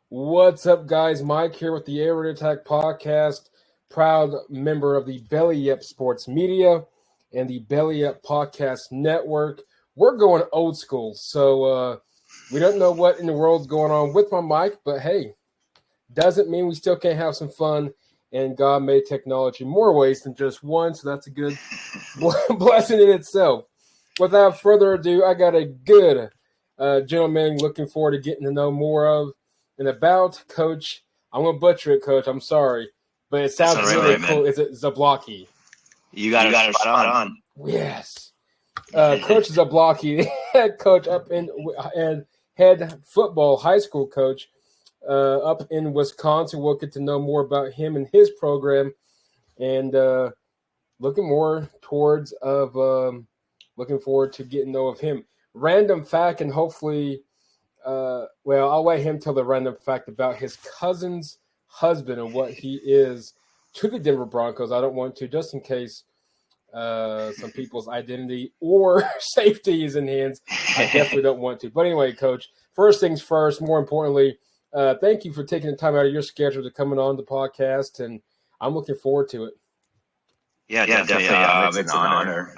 What's up, guys? Mike here with the Air Raid Attack Podcast, proud member of the Belly Up Sports Media and the Belly Up Podcast Network. We're going old school, so we don't know what in the world's going on with my mic, but hey, doesn't mean we still can't have some fun. And God made technology more ways than just one, so that's a good blessing in itself. Without further ado, I got a good gentleman looking forward to getting to know more of and about. Coach, I'm going to butcher it, Coach. I'm sorry. But it sounds really cool. Is it Zablocki? You got it spot on. Yes. Coach Zablocki, head coach up and head football high school coach up in Wisconsin. We'll get to know more about him and his program, and looking forward to getting to know of him. Random fact, and hopefully, I'll let him tell the random fact about his cousin's husband and what he is to the Denver Broncos. I don't want to, just in case some people's identity or safety is in hands. I definitely don't want to. But anyway, Coach, first things first, more importantly, thank you for taking the time out of your schedule to coming on the podcast, and I'm looking forward to it. Yeah, definitely. It's an honor.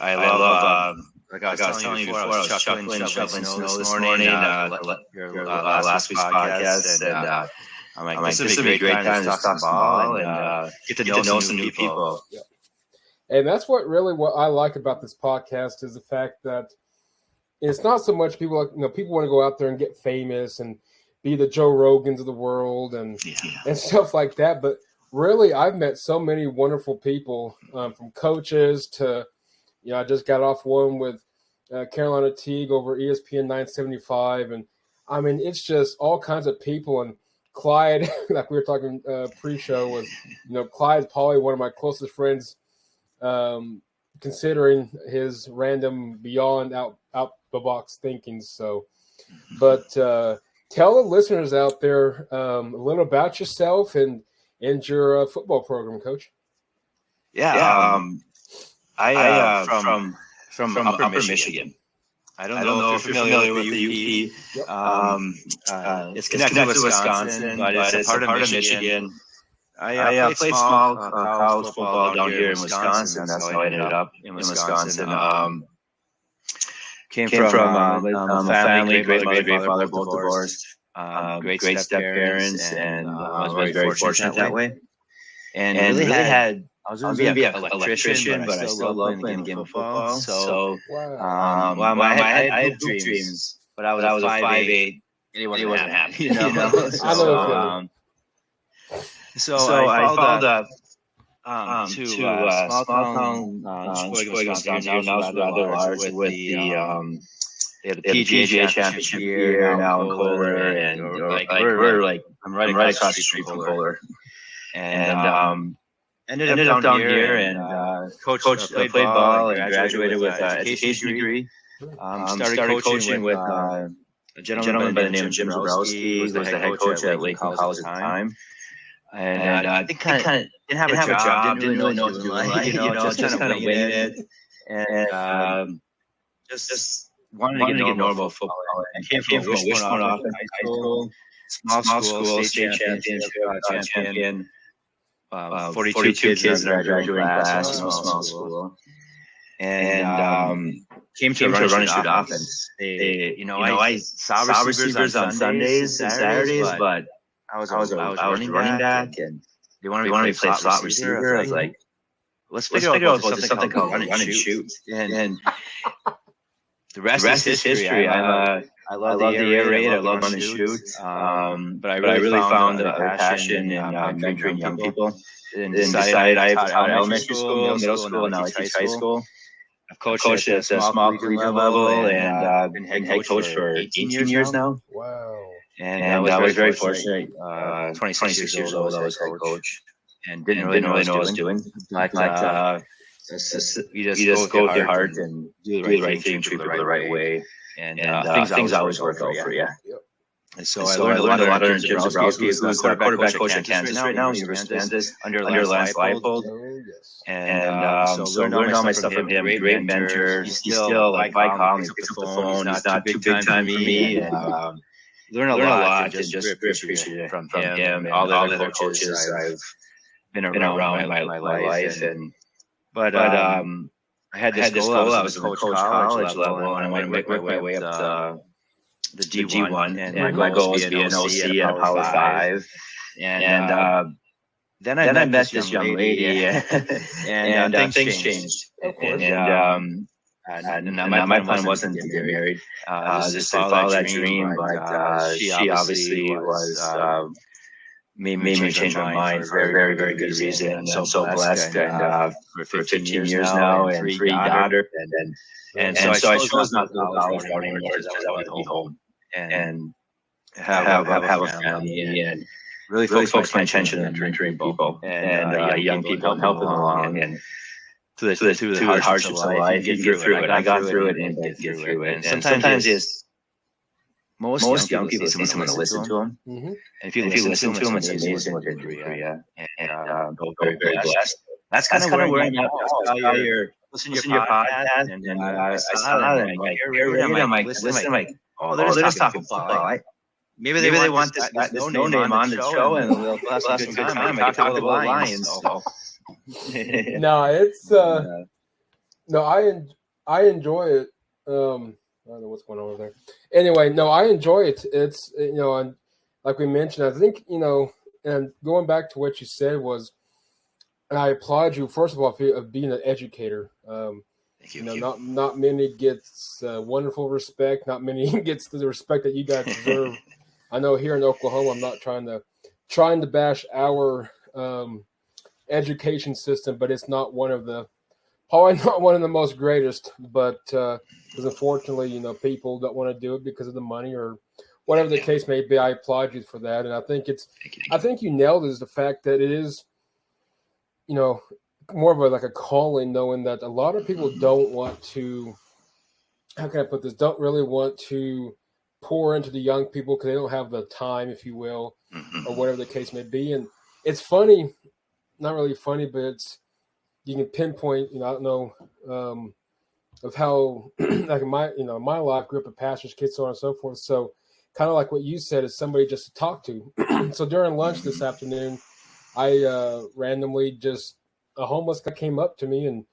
I love like I was telling you before, I was shoveling snow this morning, your last week's podcast, and I'm like, this would be a great time to talk some ball and get to know some new people. Yeah. And that's what I like about this podcast is the fact that it's not so much people want to go out there and get famous and be the Joe Rogans of the world and stuff like that. But really, I've met so many wonderful people, from coaches to, I just got off one with Carolina Teague over ESPN 975. And I mean, it's just all kinds of people. And Clyde, like we were talking pre-show, was, Clyde's probably one of my closest friends, considering his random beyond out the box thinking. So, but tell the listeners out there a little about yourself and your football program, Coach. Yeah, I from Upper Michigan. I don't know if you're familiar with the UP. It's connected to Wisconsin, but it's a part of Michigan. I played small college football down here in Wisconsin. That's how I ended up in Wisconsin. Came from a family, great mother, great father, both divorced. Great step parents, and I was very fortunate that way. And really I was going to be an electrician, but I still love playing the game of football. So, I had dreams, but I was a 5'8", and it wasn't happening. So I followed up to small town Sheboygan Falls, now it's rather large, with the PGA Championship year now in Kohler, and I'm right across the street from Kohler, and ended up down here and coach played ball and graduated with an education degree. Started coaching with a gentleman by the name of Jim Zablocki, who was the head coach at Lakeland College at the time. And I think kind of didn't have a job, didn't really know what to do, just kind of wing it, and just wanted to get normal football. I came from Wishbone off in high school, small school, state champion, 42 kids in our graduating class, small school, and came to run and shoot offense. I saw receivers on Sundays and Saturdays, but I was running back, and they wanted me to play slot receiver. I was like, let's figure out something called run and shoot. And the rest is history. I love the air raid. I love run and shoot. But I really found a passion in mentoring young people. And decided I taught elementary school, middle school, and now I teach high school. I've coached at a small collegiate level, and I've been head coach for 18 years now. Wow. And I was very fortunate. 26 years old, I was head coach, and didn't really know what I was doing. You just go with your heart and do the right thing, treat people the right way, and things always work out for you. And so I learned a lot under Jim Zablocki, who's the quarterback coach at Kansas right now, University of Kansas, under Lance Leipold. And so learned all my stuff from him. Great mentor. He's still like, I call him, he picks up the phone. He's not too big time for me. learn a lot and just very appreciative from him and all the other coaches I've been around in my life. But I had this goal. I was in the coach college level, and I wanted to make my way up the D1, and my goal was to be an OC at a Power 5. And then I met this young lady, and things changed. And my plan wasn't to get married, just to follow that dream. But she obviously was made me change my mind for a very, very good reason. And I'm so blessed. And for 15 years now, and 3 daughters. And so I chose not to go to college anymore because I wanted to be home and have a family and really focus my attention on mentoring people and young people and helping them along and through the hardships of life. You get through it. I got through it and get through it. And sometimes it's most young people need someone to listen to them. Mm-hmm. And if you listen to them, it's amazing what they do for you. And very, very blessed. That's kind of where I'm at. You're listening to your podcast, and I saw that, and I'm like, listen, like, oh, they're just talking football. Maybe they want this no name on the show, and we'll have some good time. I talk about Lions. So. No, it's no, I enjoy it. I don't know what's going on over there. Anyway, no, I enjoy it. It's and like we mentioned, I think and going back to what you said was, and I applaud you first of all for being an educator. Thank you. Not many gets wonderful respect. Not many gets the respect that you guys deserve. I know here in Oklahoma, I'm not trying to bash our education system, but it's not probably not one of the most greatest. But because unfortunately, people don't want to do it because of the money or whatever the case may be. I applaud you for that, and I think you nailed it. Is the fact that it is, more of like a calling, knowing that a lot of people don't want to. How can I put this? Don't really want to pour into the young people because they don't have the time, if you will, or whatever the case may be. And it's funny, not really funny, but you can pinpoint. I don't know of how like in my life, group of pastors, kids, so on and so forth. So kind of like what you said, is somebody just to talk to. So during lunch this afternoon, I randomly just a homeless guy came up to me and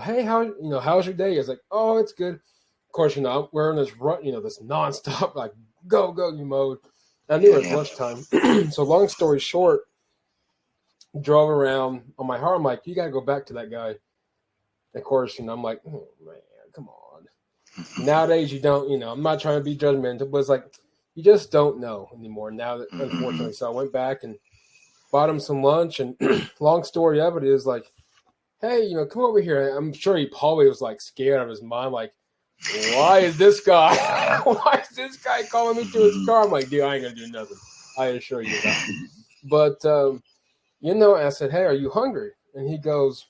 hey, how's your day? I was like, oh, it's good. Of course, we're in this run, this nonstop like go mode. I knew it was lunchtime. So long story short, drove around on my heart. I'm like, you got to go back to that guy. And of course, I'm like, oh man, come on. Nowadays, you don't, I'm not trying to be judgmental, but it's like, you just don't know anymore now that unfortunately. So I went back and bought him some lunch, and long story of it is like, hey, come over here. I'm sure he probably was like scared out of his mind, like, why is this guy calling me to his car? I'm like, dude, I ain't gonna do nothing. I assure you that. But I said, hey, are you hungry? And he goes,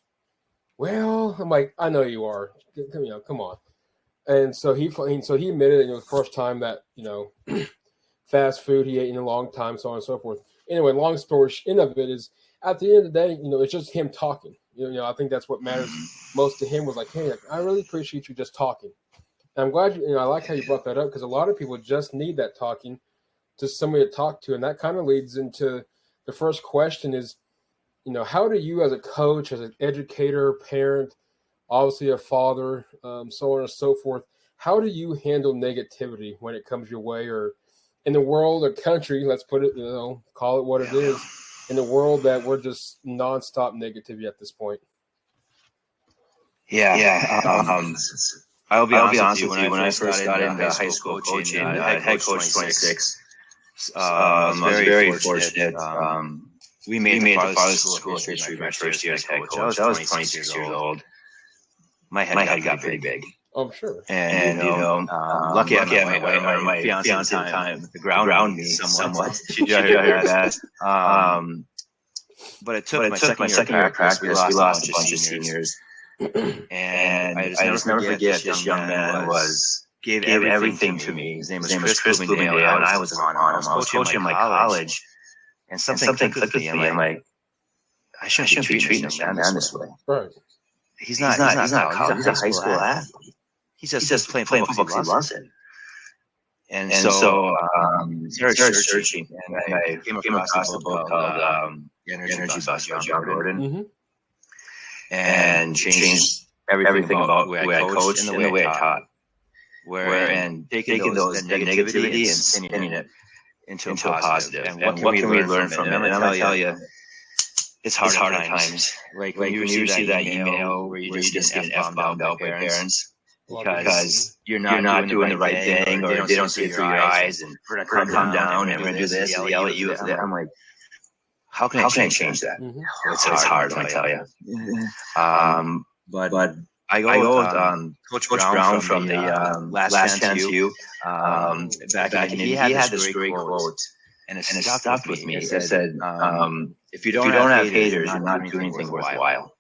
well, I'm like, I know you are. Come on. And so he admitted it was the first time that fast food he ate in a long time, so on and so forth. Anyway, long story end of it is, at the end of the day, it's just him talking. I think that's what matters most to him, was like, hey, I really appreciate you just talking. And I'm glad I like how you brought that up, because a lot of people just need that talking, just somebody to talk to. And that kind of leads into the first question is, how do you as a coach, as an educator, parent, obviously a father, so on and so forth, how do you handle negativity when it comes your way, or in the world or country, let's put it, call it what it is, in the world that we're just nonstop negativity at this point? I'll be honest with you. When I first got into high school coaching, head coach 26, I was very fortunate. We made the farthest school history my first year as head coach. I was 26 years old. My head got pretty big. Oh, sure. And lucky I had my fiance at the time ground me somewhat. She did her best. But it took my second year of practice. We lost a bunch of seniors. And I just never forget this young man gave everything to me. His name was Chris Bloomingdale, and I was on him. I was coaching my college, and something clicked with me. I'm like, I shouldn't be treating this man this way. Right. He's not college. He's a high school athlete. He's just playing football because he loves it. And so started searching, and I came across a book called The Energy Bus by John Gordon, and changed everything about the way I coached and the way I taught. And taking those negativity and spinning it into a positive. And what can we learn from it? And I'm going to tell you, it's hard at times. Like when you see that email where you just get F-bombed out by parents because you're not doing the right thing, or they don't see it through your eyes, and we're going to come down and we're going to do this and yell at you. I'm like, how can I change that? It's hard, let me tell you. But I go with Coach Brown from the Last Chance U. Back in, he had this great quote, and it stuck with me. It said, if you don't have haters, you're not doing anything worthwhile.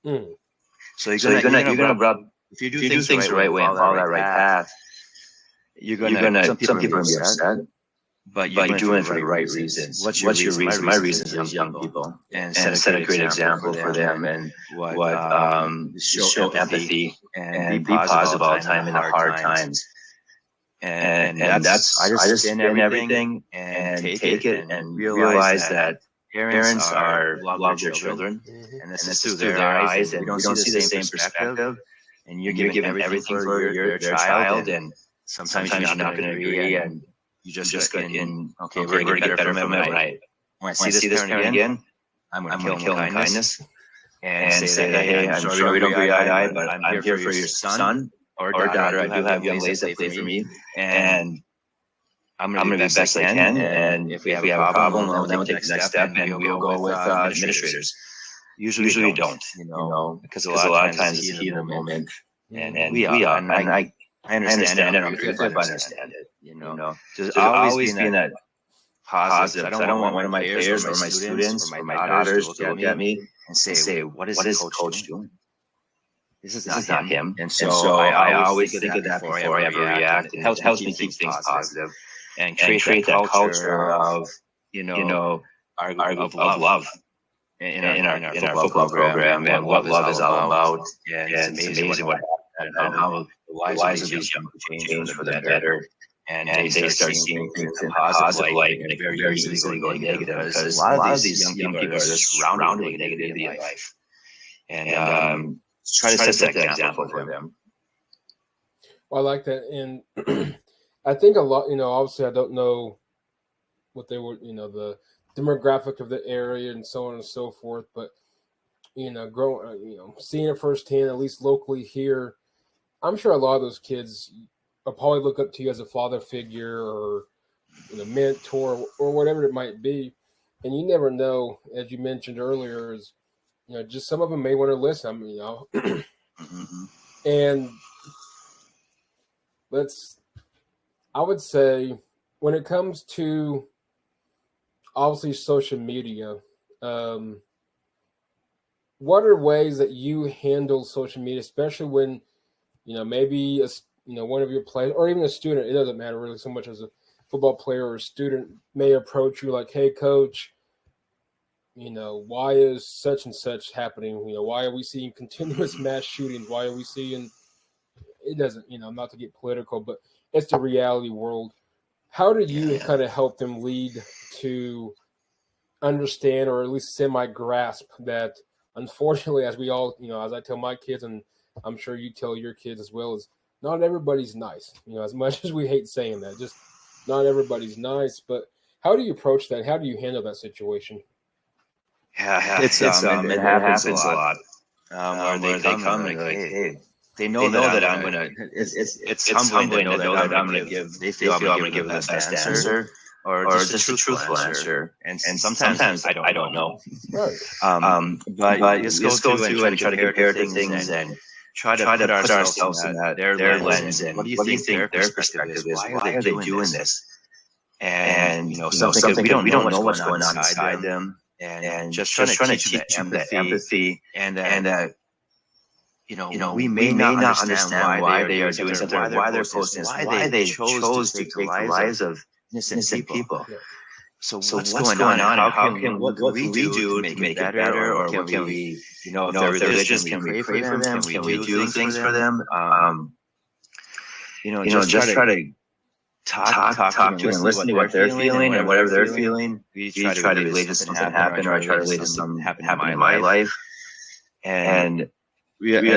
So you're gonna rub. If you do things the right way and follow that right path, some people are gonna be upset, but you're doing it for the right reasons. What's your reason? My reason is young people, and set a great example for them, and show empathy and be positive all the time in the hard times. And that's I just spin everything and take it and realize that parents love their children, and this is through their eyes, and we don't see the same perspective. And you're giving everything for your child, and sometimes you're not going to agree, and you just get in. Okay, we're going to get better from it. When I see this parent again, I'm going to kill him kindness and say that, hey, I'm sure we don't agree eye to eye, but I'm here for your son or daughter. I do have young ladies that play for me, and I'm going to do the best I can. And if we have a problem, then we'll take the next step, and we'll go with administrators. Usually we don't, because a lot of times it's heat of the moment, and we are. And I understand it. I'm good, but I understand it. Just always being that positive. I don't want one of my players or my students or my daughters to look at me and say, "What is coach doing? This is not him." And so I always think of that before I ever react. It helps me keep things positive and create that culture of love. In our football program, and what love is all about. And it's amazing what happened, and how the lives of these young people change for the better. And they start seeing things in a positive light, and very easily go negative, because a lot of these young people are just surrounded with negativity in life. And try to set that example for them. Well, I like that. And I think a lot, obviously I don't know what they were, the demographic of the area and so on and so forth, but seeing it firsthand, at least locally here, I'm sure a lot of those kids will probably look up to you as a father figure or mentor or whatever it might be. And you never know, as you mentioned earlier, is just some of them may want to listen. And I would say when it comes to obviously social media, what are ways that you handle social media, especially when maybe one of your players or even a student, it doesn't matter really so much as a football player or a student, may approach you like, "Hey coach, why is such and such happening? Why are we seeing continuous mass shootings? Why are we seeing," it doesn't, not to get political, but it's the reality world. How do you kind of help them lead to understand, or at least semi-grasp that, unfortunately, as we all, as I tell my kids, and I'm sure you tell your kids as well, is not everybody's nice. As much as we hate saying that, just not everybody's nice. But how do you approach that? How do you handle that situation? Yeah, it happens a lot. Where they come and like, hey, they know that I'm gonna. It's humbling to know that I'm gonna give. They feel I'm gonna give the best answer, or just a truthful answer. And sometimes I don't know. Right. But just go through and try to compare things and try to put ourselves in their lens. And what do you think their perspective is? Why are they doing this? And something we don't know what's going on inside them. And just trying to teach them that empathy and that. We may not understand why they are doing something, why they're posting this, why they chose to take the lives of innocent people. Yeah. So what's going on? What can we do to make it better? Or what can we, if they're religious, can we pray for them? Can we do things for them? Just try to talk to and listen to what they're feeling and whatever they're feeling. We try to relate to something happen, or I try to relate to something happen in my life, and try to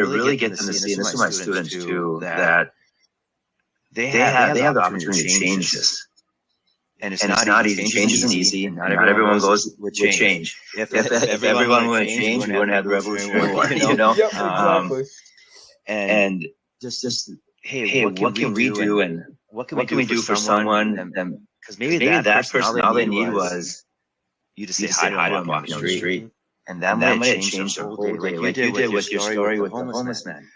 really get them to see, and this is my students too, that they have the opportunity to change this. And it's not easy. Change isn't easy. Not everyone goes with change. If everyone would change, we wouldn't have the Revolutionary War. Yep, exactly. And just hey, what can we do, and what can we do for someone? Because maybe that person, all they need was you to say hi to them walking down the street, and that might have changed their whole day, like you did with your story with the homeless man.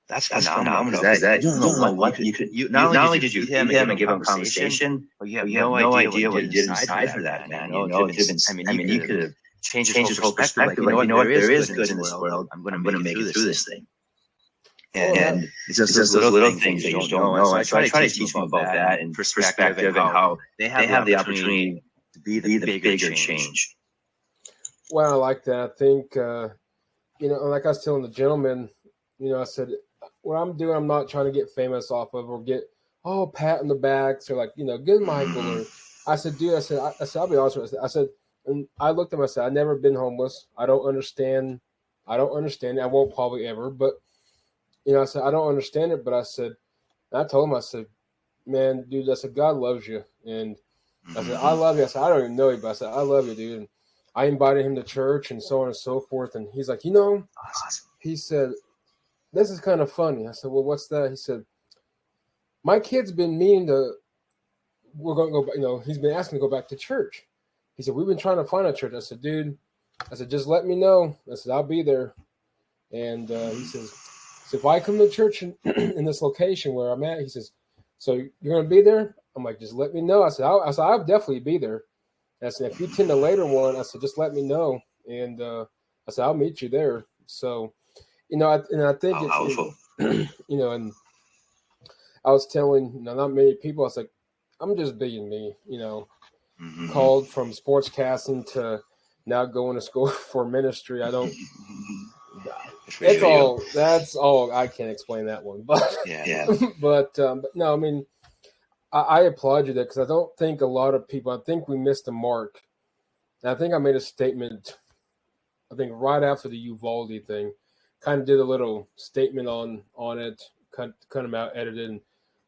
That's phenomenal. Because you don't know what you could. Not only did you feed him and give him conversation, but you have no idea what you did inside for that man. You could have changed his whole perspective. Like, you know what, there is good in this world. I'm going to make it through this thing. And it's just those little things that you just don't know. So I try to teach them about that and perspective and how they have the opportunity to be the bigger change. Well, I like that. I think, like I was telling the gentleman, I said, what I'm doing, I'm not trying to get famous off of or get, pat on the backs or good Michael. Or I said, dude, I said, I'll be honest with you. I said, and I looked at him, I said, I've never been homeless. I don't understand. I won't probably ever, but I said, I don't understand it, but I said, and I told him, I said, man, dude, I said, God loves you. And I said, I love you. I said, I don't even know you, but I said, I love you, dude. And I invited him to church and so on and so forth. And he's like, he said, this is kind of funny. I said, well, what's that? He said, my kid's been we're going to go, he's been asking to go back to church. He said, we've been trying to find a church. I said, dude, just let me know. I said, I'll be there. And he says, so if I come to church in this location where I'm at, he says, so you're going to be there? I'm like, just let me know. I said, I'll definitely be there. I said, if you attend a later one, I said, just let me know. And I said, I'll meet you there. So, I think, and I was telling, not many people, I was like, I'm just being me, called from sportscasting to now going to school for ministry. I don't. That's all. I can't explain that one, but but no, I mean, I applaud you there because I don't think a lot of people. I think we missed the mark. And I think I made a statement. I think right after the Uvalde thing, kind of did a little statement on it, kind of out edited and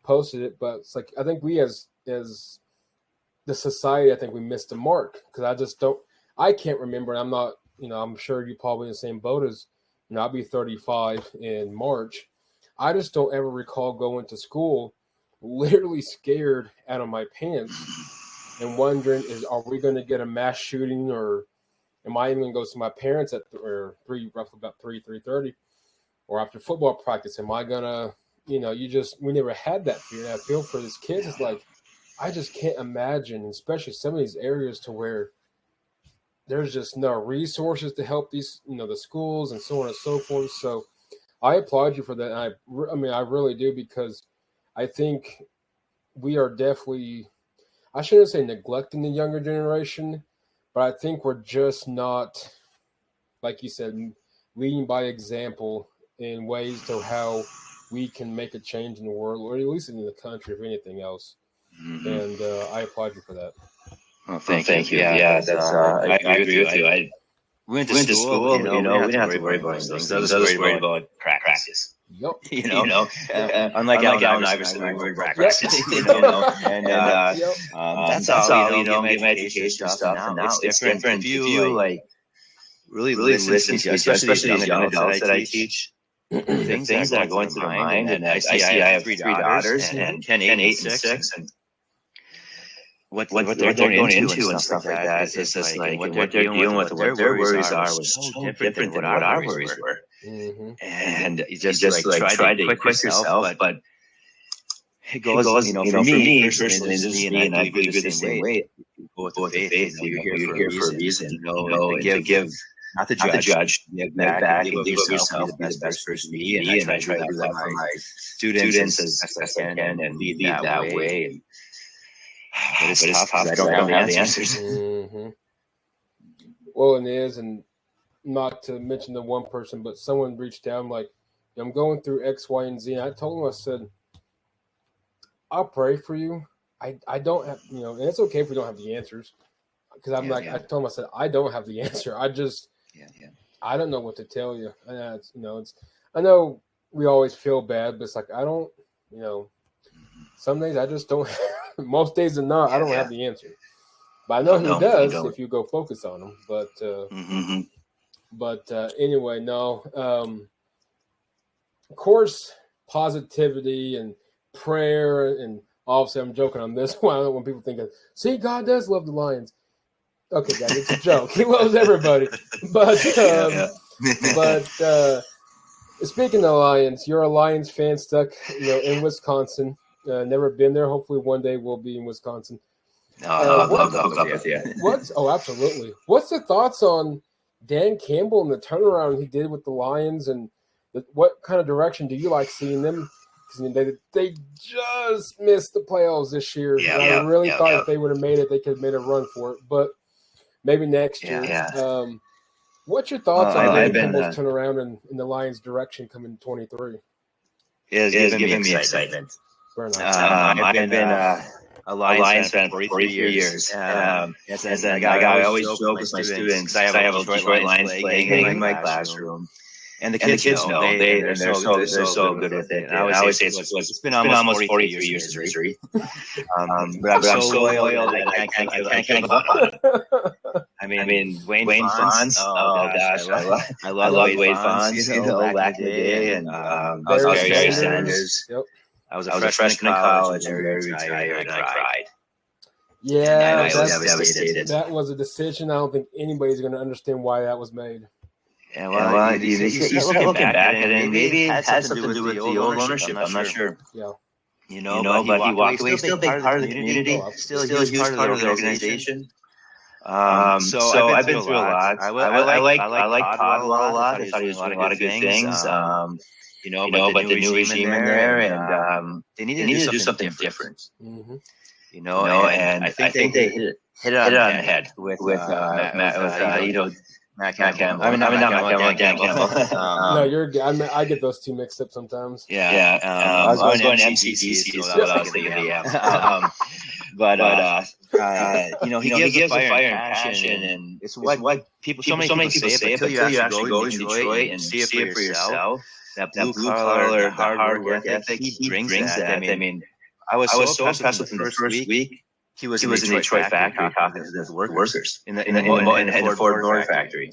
posted it. But it's like I think we as the society, I think we missed the mark because I just don't. I can't remember. And I'm not. I'm sure you're probably in the same boat as. I'll be 35 in March. I just don't ever recall going to school literally scared out of my pants and wondering, are we going to get a mass shooting or am I even going to go see my parents at roughly about 3:30 or after football practice? Am I going to, we never had that fear. And I feel for these kids. It's like, I just can't imagine, especially some of these areas to where there's just no resources to help these, the schools and so on and so forth. So I applaud you for that. And I really do, because I think we are definitely, I shouldn't say neglecting the younger generation, but I think we're just not, like you said, leading by example in ways to how we can make a change in the world, or at least in the country, if anything else. And I applaud you for that. Well, thank you. Yeah, that's, I agree with you. We went to school, we didn't have to worry about those things. I was worried about practice. Yep. Unlike Allen Iverson, we worried about practice. And that's all. Get my education stuff, and now it's different. If you really listen to, especially these young adults that I teach, the things that are going through their mind. And I see I have 3 daughters, and 10, 8, and 6, and what they're going into and stuff like that is just like what they're dealing with, what their worries are was so different than what our worries were. And you just try to equip yourself, but it goes, for me personally, this is me, and I believe you're the same way. You go with the faith, you're here for a reason, to give, not to judge, give back, and give yourself, be the best person to be. And I try to do that for my students as best I can and lead that way. But it's tough because I don't have the answers. Well, it is, and not to mention the one person, but someone reached out, like, I'm going through X, Y, and Z. And I told him, I said, I'll pray for you. I don't have, and it's okay if we don't have the answers, because I told him, I said, I don't have the answer. I just, I don't know what to tell you. And I know we always feel bad, but it's like, I don't, some days I just don't, most days than not, I don't have the answer. But I know he does if you go focus on him. But anyway, no. Of course, positivity and prayer, and obviously I'm joking on this one when people think, see, God does love the Lions. Okay, guys, it's a joke. He loves everybody. But speaking of Lions, you're a Lions fan stuck, in Wisconsin. Never been there. Hopefully one day we'll be in Wisconsin. I'd love to hook up with you. Absolutely. What's the thoughts on Dan Campbell and the turnaround he did with the Lions, and what kind of direction do you like seeing them? Because they just missed the playoffs this year. I really thought if they would have made it, they could have made a run for it. But maybe next year. What's your thoughts on Dan Campbell's turnaround in the Lions' direction coming 23? It is giving me excitement. Very nice. I've been a Lions fan for 43 years. As a guy, I always joke with my students. I have a Detroit Lions flag hanging in my classroom. And the kids know. They're so good with it. And I always say it's been almost 43 years of history. But I'm so loyal that I can't give up on it. I mean, Wayne Fonz. Oh gosh, I love Wayne Fonz. Back in the day, and Barry Sanders. Yep. I was a freshman in college and very retired, and I cried. Yeah, I was devastated. That was a decision. I don't think anybody's going to understand why that was made. Yeah, well, you start looking back at it, and maybe it had something to do with the old ownership. I'm not sure. Yeah. But he walked away. Still a big part of the community. Still a huge part of the organization. So I've been through a lot. I like Caldwell a lot. I thought he was doing a lot of good things. But the new regime in there, and they needed to do something different. Mm-hmm. And I think they hit it on the head with Matt Campbell. I mean, not Dan Campbell. No, you're good. I get those two mixed up sometimes. Yeah. I was going to MCC, so I was thinking he gives a fire and passion, and it's what people. So many people say it, but until you actually go to Detroit and see it for yourself, that blue collar, the hard work ethic, he brings that. I mean, I was so impressed with him the first week. He was in the Detroit factory talking to his workers in the Ford Motor factory,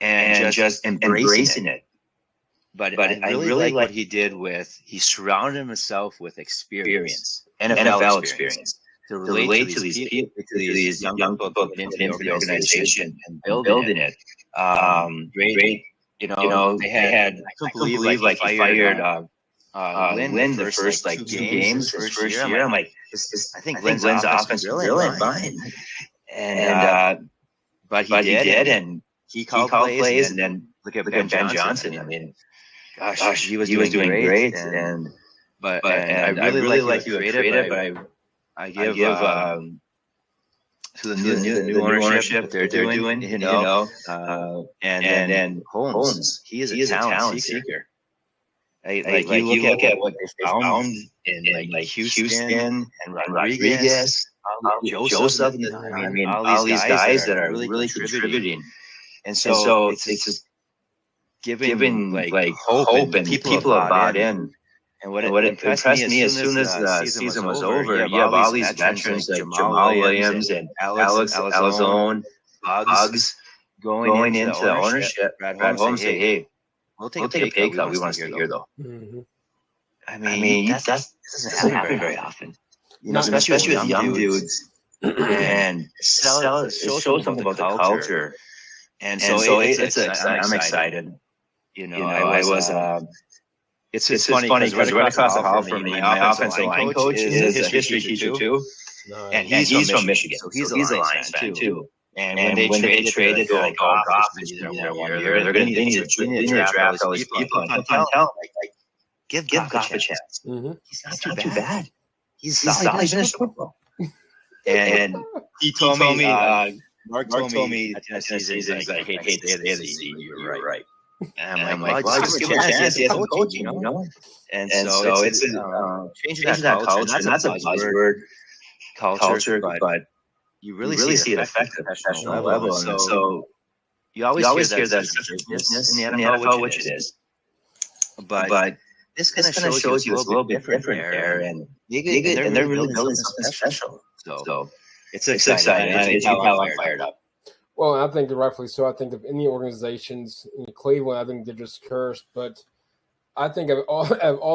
and just embracing it. But I really like what he did he surrounded himself with experience, NFL experience, to relate to these people, to these young people getting into the organization and building it. Great. They had, I couldn't believe he fired Lynn the first 2 games his first year. I'm like, I think Lynn's offense is brilliant, fine. But he did, and he called plays, and then look at Ben Johnson. I mean, gosh, he was doing great, and I really like the creative, but I give to the new ownership what they're doing, and then Holmes, he is a talent seeker. Like you look at what they found in Houston and Rodriguez, Joseph. I mean, all these guys that are really contributing, and so it's just giving like hope, and people have bought in. And what impressed me as soon as the season was over, you have all these veterans like Jamal Williams and Alex Alzone, Bugs going into the ownership. Brad Holmes say, "Hey, we'll take a pay cut. We want to stay here, though." Mm-hmm. I mean, that doesn't happen very often. Especially with young dudes, and show something about the culture. And so I'm excited. I was. It's funny because right across the hall from me, my offensive line coach is a history teacher too, and he's from Michigan, so he's a Lions fan too. And when they traded, they're like, "Oh, Goff is going to be 1 year. They need to draft all these people." Give Goff a chance. Mm-hmm. He's not too bad. He's solid. He's finished football. And he told me, Mark told me at the end of the season, he's like, "Hey, stay the season. You're right." And I'm like, well, just give him a chance. He has some coaching, you know? And so it's changing that culture. And that's a buzzword culture, but you really see it affect the professional level. And so you always hear that it's a business in the NFL, which it is. But this kind of shows you it's a little bit different there. And they're really building something special. So it's exciting. It's how I'm fired up. Well, I think rightfully so. I think of any organizations in Cleveland, I think they're just cursed. But I think of all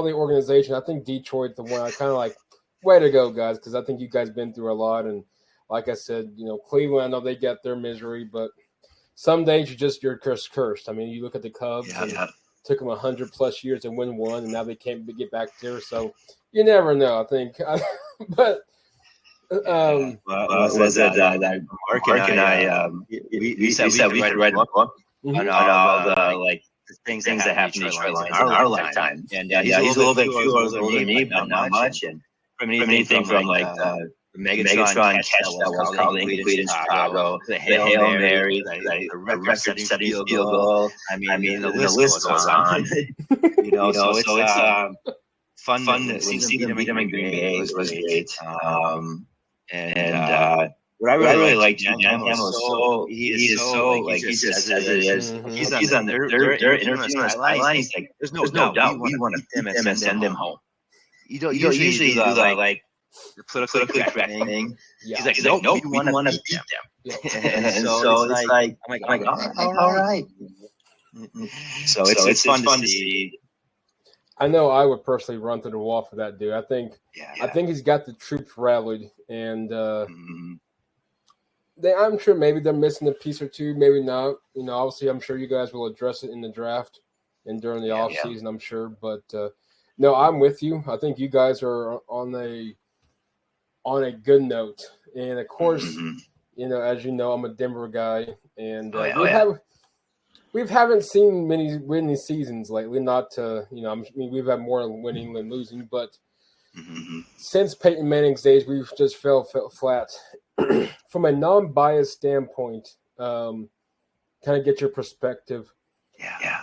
the organizations, I think Detroit, the one I kind of like, way to go, guys, because I think you guys been through a lot. And like I said, Cleveland, I know they got their misery, but some days you're cursed. I mean, you look at the Cubs, and it took them 100+ years to win one, and now they can't get back there. So you never know, I think. But was it that Mark and I we said we could write a book on all the things that happen in Detroit Lions in our lifetime. And he's a little bit older than me, but not much. And from anything from the Megatron catch that was called incomplete in Chicago, the Hail Mary, the record-setting field goal. I mean, the list goes on. So it's fun to see them beat them in Green Bay. It was great. And what I really like, Dan Campbell is so he's just as it is. He's on their interviewing us highline. He's like, there's no doubt we want to beat them and send them home. You don't usually do the politically correct thing. Yeah. He's like, no, we want to beat them. Yeah. And so it's like, I'm like, all right. So it's fun to see. I know I would personally run through the wall for that dude. I think he's got the troops rallied, and I'm sure maybe they're missing a piece or two, maybe not. Obviously, I'm sure you guys will address it in the draft and during the off season. I'm sure, but no, I'm with you. I think you guys are on a good note, and of course, as you know, I'm a Denver guy, and we haven't seen many winning seasons lately. Not to, we've had more winning than losing, but since Peyton Manning's days, we've just fell flat. From a non-biased standpoint, kind of get your perspective. Yeah.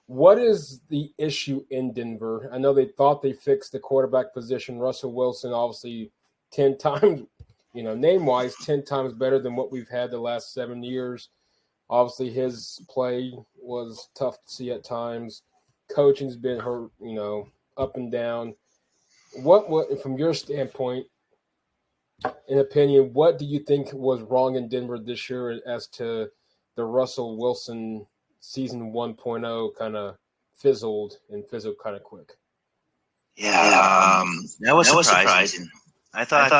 What is the issue in Denver? I know they thought they fixed the quarterback position. Russell Wilson, obviously, 10 times, name-wise, 10 times better than what we've had the last 7 years. Obviously, his play was tough to see at times. Coaching's been hurt, up and down. What, from your standpoint, in opinion, what do you think was wrong in Denver this year as to the Russell Wilson season 1.0 kind of fizzled kind of quick? Yeah, that was surprising. I thought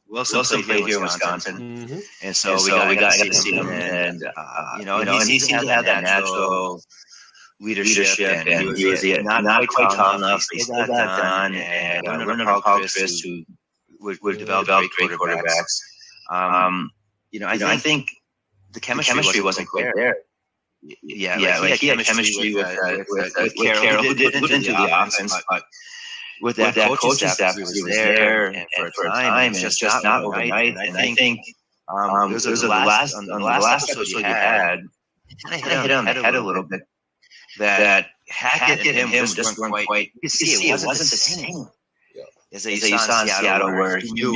Wilson played here in Wisconsin, and so we got to see him, and he seemed to have that natural leadership, and he was not quite tall enough. He still got done, and running Paul Chris, who would develop great quarterbacks. I think the chemistry wasn't quite there. He had chemistry with Carroll, who didn't into the offense, but with that coaching staff, he was there, and for a time, it's just not overnight. And I think this was the last episode you had, you kind of hit on the head a little bit. That Hackett and him just weren't quite. You could see it wasn't the same. As you saw in Seattle, where he knew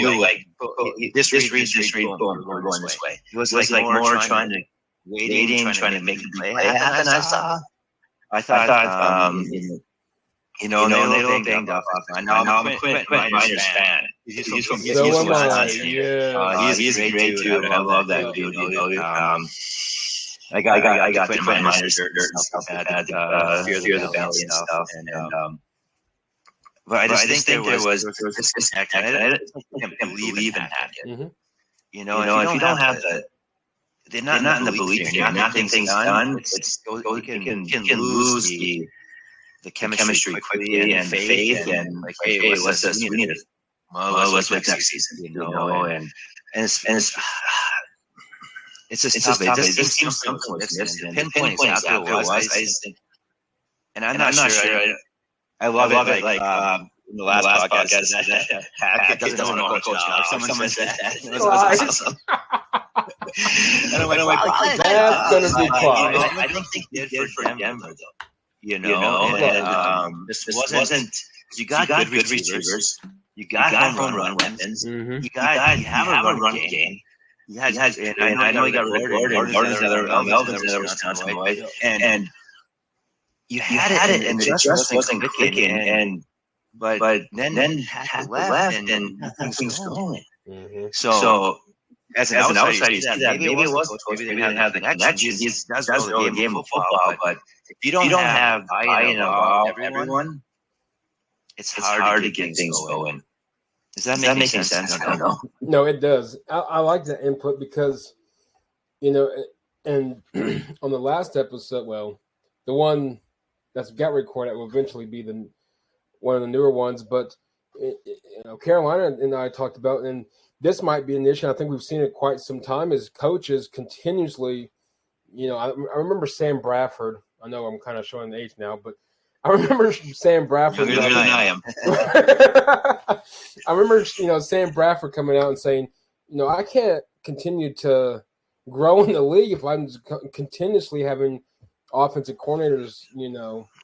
this read, boom, we're going this way. It was like more trying to waiting, trying to make the play happen. I thought, they look banged up. I know I'm a Quinn Miners fan. He's from Wisconsin. He's great too. I love that dude. I got Quinn Miners dirt and stuff like that. Fear the Valley and stuff. And but I just think there was this disconnect. I didn't believe in Hackett. If you don't have they're not in the belief here. Not getting things done. You can lose the chemistry quickly and faith and hey, let's win next season. And it's just tough. It just seems something was missing. Pinpointing exactly what it was. And I'm not sure. I love it. Like in the last podcast, Hackett doesn't want to coach now. Someone said that. It was awesome. And I'm like, that's going to be fun. I don't think he did for Denver, though. And this wasn't – you got good receivers. You got home run weapons. Mm-hmm. You have a run game. I know you got Gordon's another Wisconsin boy. And you had it, and it just wasn't clicking. But then Hackett left, and nothing's going. Mm-hmm. So as an outsider, you see that maybe it wasn't coach, maybe they didn't have the connection. He does know the game of football, but if you don't have buy-in of everyone, it's hard to get things going. Does that make sense? I don't know. No, it does. I like the input because, and on the last episode, well, the one that's got recorded will eventually be one of the newer ones, but Carolina and I talked about, and this might be an issue. I think we've seen it quite some time, is coaches continuously, I remember Sam Bradford. I know I'm kind of showing the age now, but I remember Sam Bradford. Younger than I am. I remember, Sam Bradford coming out and saying, I can't continue to grow in the league if I'm continuously having offensive coordinators,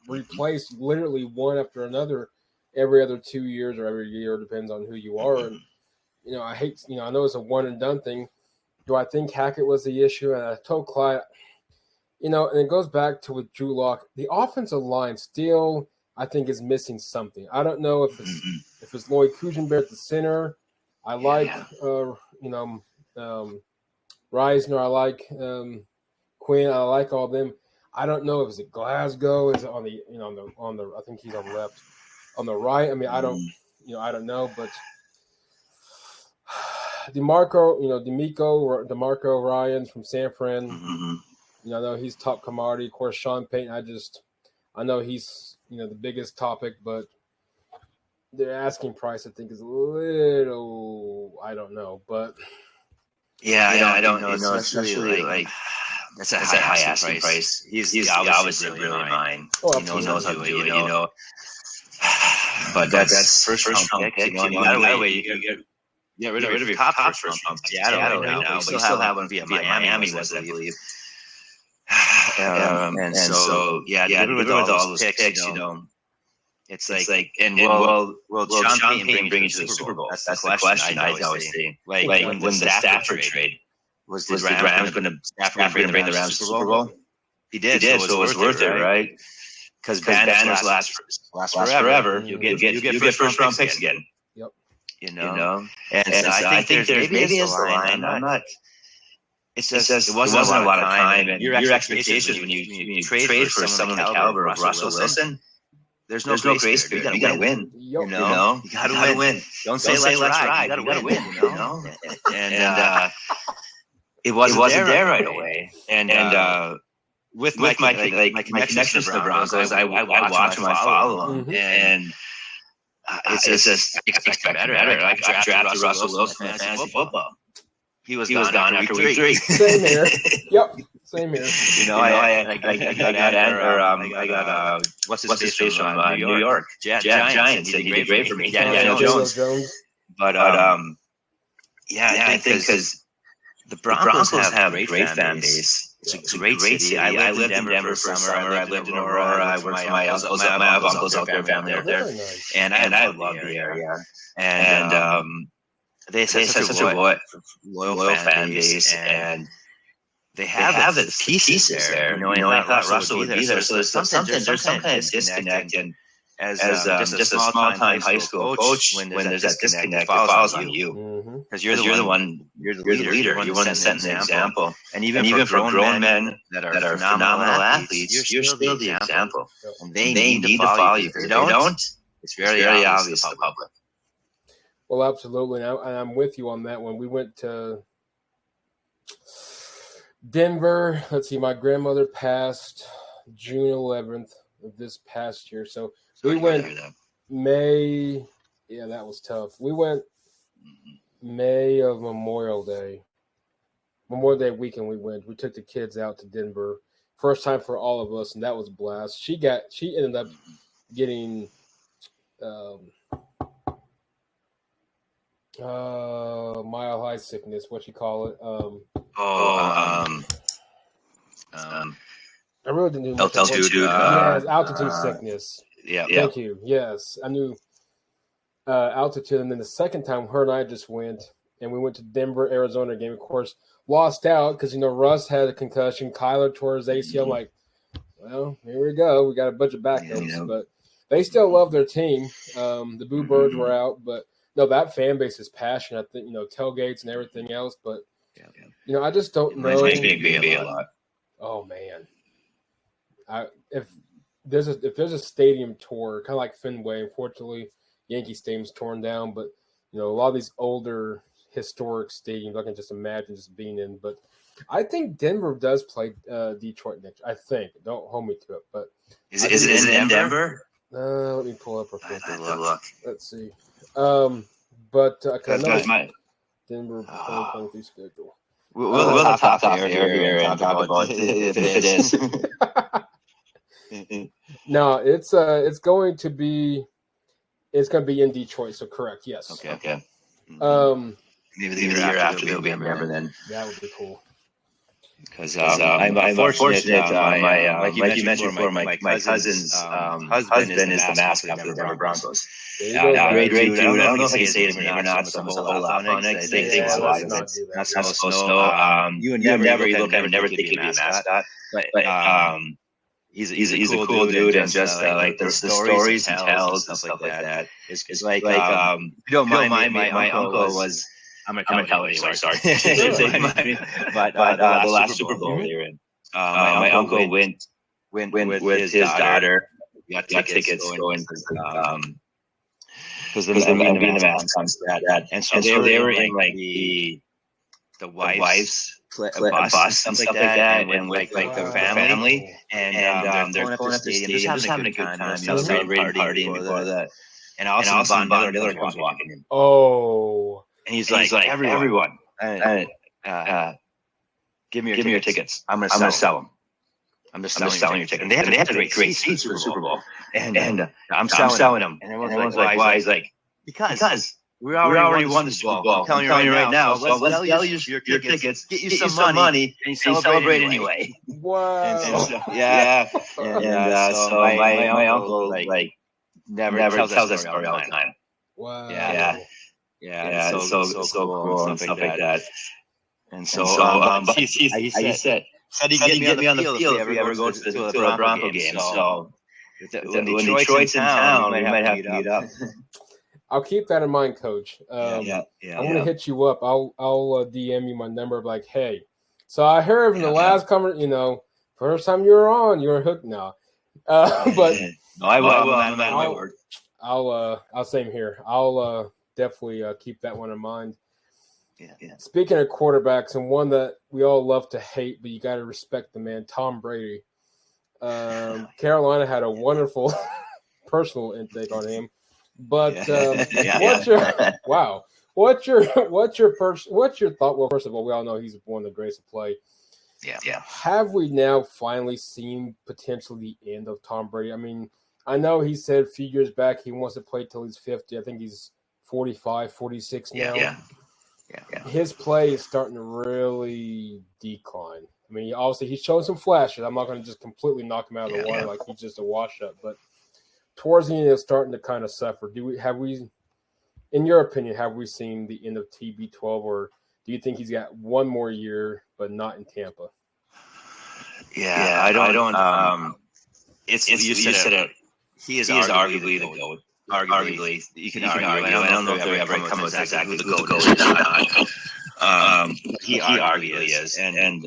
replaced literally one after another every other 2 years or every year, depends on who you are. And, I hate, I know it's a one and done thing. Do I think Hackett was the issue? And I told Clyde, and it goes back to with Drew Lock. The offensive line still, I think, is missing something. I don't know if it's Lloyd Kujenberg at the center. I like, Reisner. I like Quinn. I like all them. I don't know if it's at Glasgow. Is it on the, on the? I think he's on the left, on the right. I mean, I don't know, but DeMarco Ryans from San Fran. Mm-hmm. I know he's top commodity. Of course, Sean Payton. I know he's the biggest topic, but their asking price I think is a little. I don't know, but I don't know. It's really like that's a high asking price. He's obviously really mine. Oh, he knows how to do it. But that's first round pick. You get rid of your top first round pick. Seattle right now, but you still have one via Miami, was I believe. And so get rid of all those picks. It's like, and will Sean Payton bring you to the Super Bowl? That's the question I always see. Like when the Stafford trade, was the Rams going to bring the Rams to the Super Bowl? He did, so it was worth it, right? Because banners last forever. You get first round picks again. Yep. And so I think there's maybe is the line. I'm not. It's just it wasn't a lot of time, and your expectations when you trade for someone the caliber of Russell Wilson. There's no grace period. You got to win. You got to win. Don't say let's ride. You got to win. And it wasn't there right away. And with my connection to the Broncos, I watch them, I follow them, and it's just better. I drafted Russell Wilson in fantasy football. He was gone after week 3. Same here. Yep. Same here. I got what's his face from New York? Giants. He did great for me. Daniel Jones. But I think because the Broncos have a great fan base. It's a great city. I lived in Denver for summer. I lived in Aurora. I worked for my uncles out there, family out there, and I love the area. And they have such a loyal fan base, and they have the pieces there. I thought Russell would be there, so there's some kind of disconnect. And as just a small time high school coach, when there's that disconnect, it falls on you because you're the one. You're the leader. You're the one setting the example. And even for grown men that are phenomenal athletes, you're still the example. And they need to follow you. If they don't, it's very obvious to the public. Well, absolutely. And I'm with you on that one. We went to Denver. Let's see, my grandmother passed June 11th of this past year. So we went May. Yeah, that was tough. We went May of Memorial Day weekend. We took the kids out to Denver. First time for all of us, and that was a blast. She ended up getting Mile high sickness. What you call it? I really didn't do much. Altitude. Yes, altitude sickness. Yeah. Thank you. Yes, I knew altitude, and then the second time, her and I just went, and we went to Denver, Arizona game. Of course, lost out because Russ had a concussion. Kyler tore his ACL. I'm like, well, here we go. We got a bunch of backups, but they still love their team. The Boo Birds were out, but no, that fan base is passionate. I think tailgates and everything else, but I just don't know. It makes me a lot. Oh man, if there's a stadium tour, kind of like Fenway. Unfortunately, Yankee Stadium's torn down, but a lot of these older historic stadiums, I can just imagine just being in. But I think Denver does play Detroit next. I think. Don't hold me to it, but is it in Denver? Let me pull up a quick look. Let's see. But my Denver 2023 schedule. We'll talk here and talk about if it is. No, it's going to be in Detroit. So correct, yes. Okay. Maybe the year after they'll be in Denver then. That would be cool. Because I'm fortunate. Like you mentioned before, my cousin's husband is the mascot for the Denver Broncos. Great dude. I don't know if I can say his name or not. So I'm a whole lot on it. I think it's a lot of it. Not supposed to know. You would never think he'd be a mascot. But he's a cool dude, and just like the stories he tells and stuff like that. It's like if you don't mind me, my uncle was. I'm gonna tell you. Sorry. But the last Super Bowl they were in, my uncle went with his daughter. Got tickets going because the mascots that, and so they were in like the wives bus and stuff like that, and with like the family, and they're pulling up the stadium, just having a good time, celebrating, partying before that, and also Von Miller comes walking in. Oh. And he's like everyone, give me your tickets. I'm gonna sell them. I'm just selling your tickets. And they had great seats for the Super Bowl. And I'm selling them. And everyone's like, why? He's like, because we already won the Super Bowl. I'm telling you right now. So let's sell your tickets, get you some money, and celebrate anyway. Wow. So my uncle like never tells that story all the time. Wow. Yeah, it's so cool and stuff like that. And so, he said he'd get me on the field if we ever go to the Bronco game. So, when Detroit's in town, we might have to meet up. I'll keep that in mind, Coach. I'm gonna hit you up. I'll DM you my number. Like, hey, so I heard from the last comment. First time you were on, you were hooked now. But no, I will. I'm at my word. I'll same here. I'll definitely keep that one in mind. Yeah. Speaking of quarterbacks, and one that we all love to hate, but you got to respect the man, Tom Brady. Carolina had a wonderful personal intake on him, but what's your thought? Well, first of all, we all know he's one of the greatest to play. Yeah. Have we now finally seen potentially the end of Tom Brady? I mean, I know he said a few years back he wants to play till he's 50. I think he's 45, 46 now. Yeah. His play is starting to really decline. I mean, obviously he's showing some flashes. I'm not going to just completely knock him out of the water like he's just a wash-up. But towards the end, it's starting to kind of suffer. In your opinion, have we seen the end of TB12, or do you think he's got one more year, but not in Tampa? Yeah, I don't. You said it. He is arguably the GOAT. Arguably, you can argue. I don't know if they ever come with exactly who the GOAT is. He arguably is, and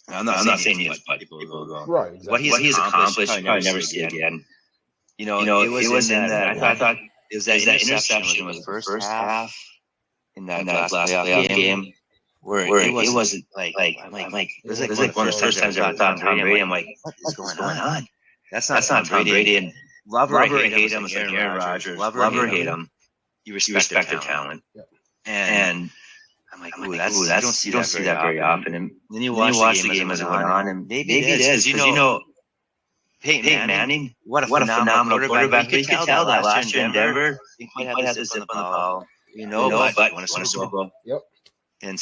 I'm not saying he is, but people will go. Right. Exactly. What he's accomplished, probably never see again. It was in that. I thought it was that interception was the first half in that last playoff game where it wasn't like it was like one of the first times I ever thought Tom Brady. I'm like, what is going on? That's not Tom Brady. And love or hate him, it's like Aaron Rodgers. Love or hate him, you respect their talent. Yep. And I'm like, you don't see that very often. And then you watch the game as it went on, and maybe it is because Peyton Manning, what a phenomenal quarterback. You could tell that last year in Denver, he might have the zip on the ball. but won a Super Bowl. Yep. And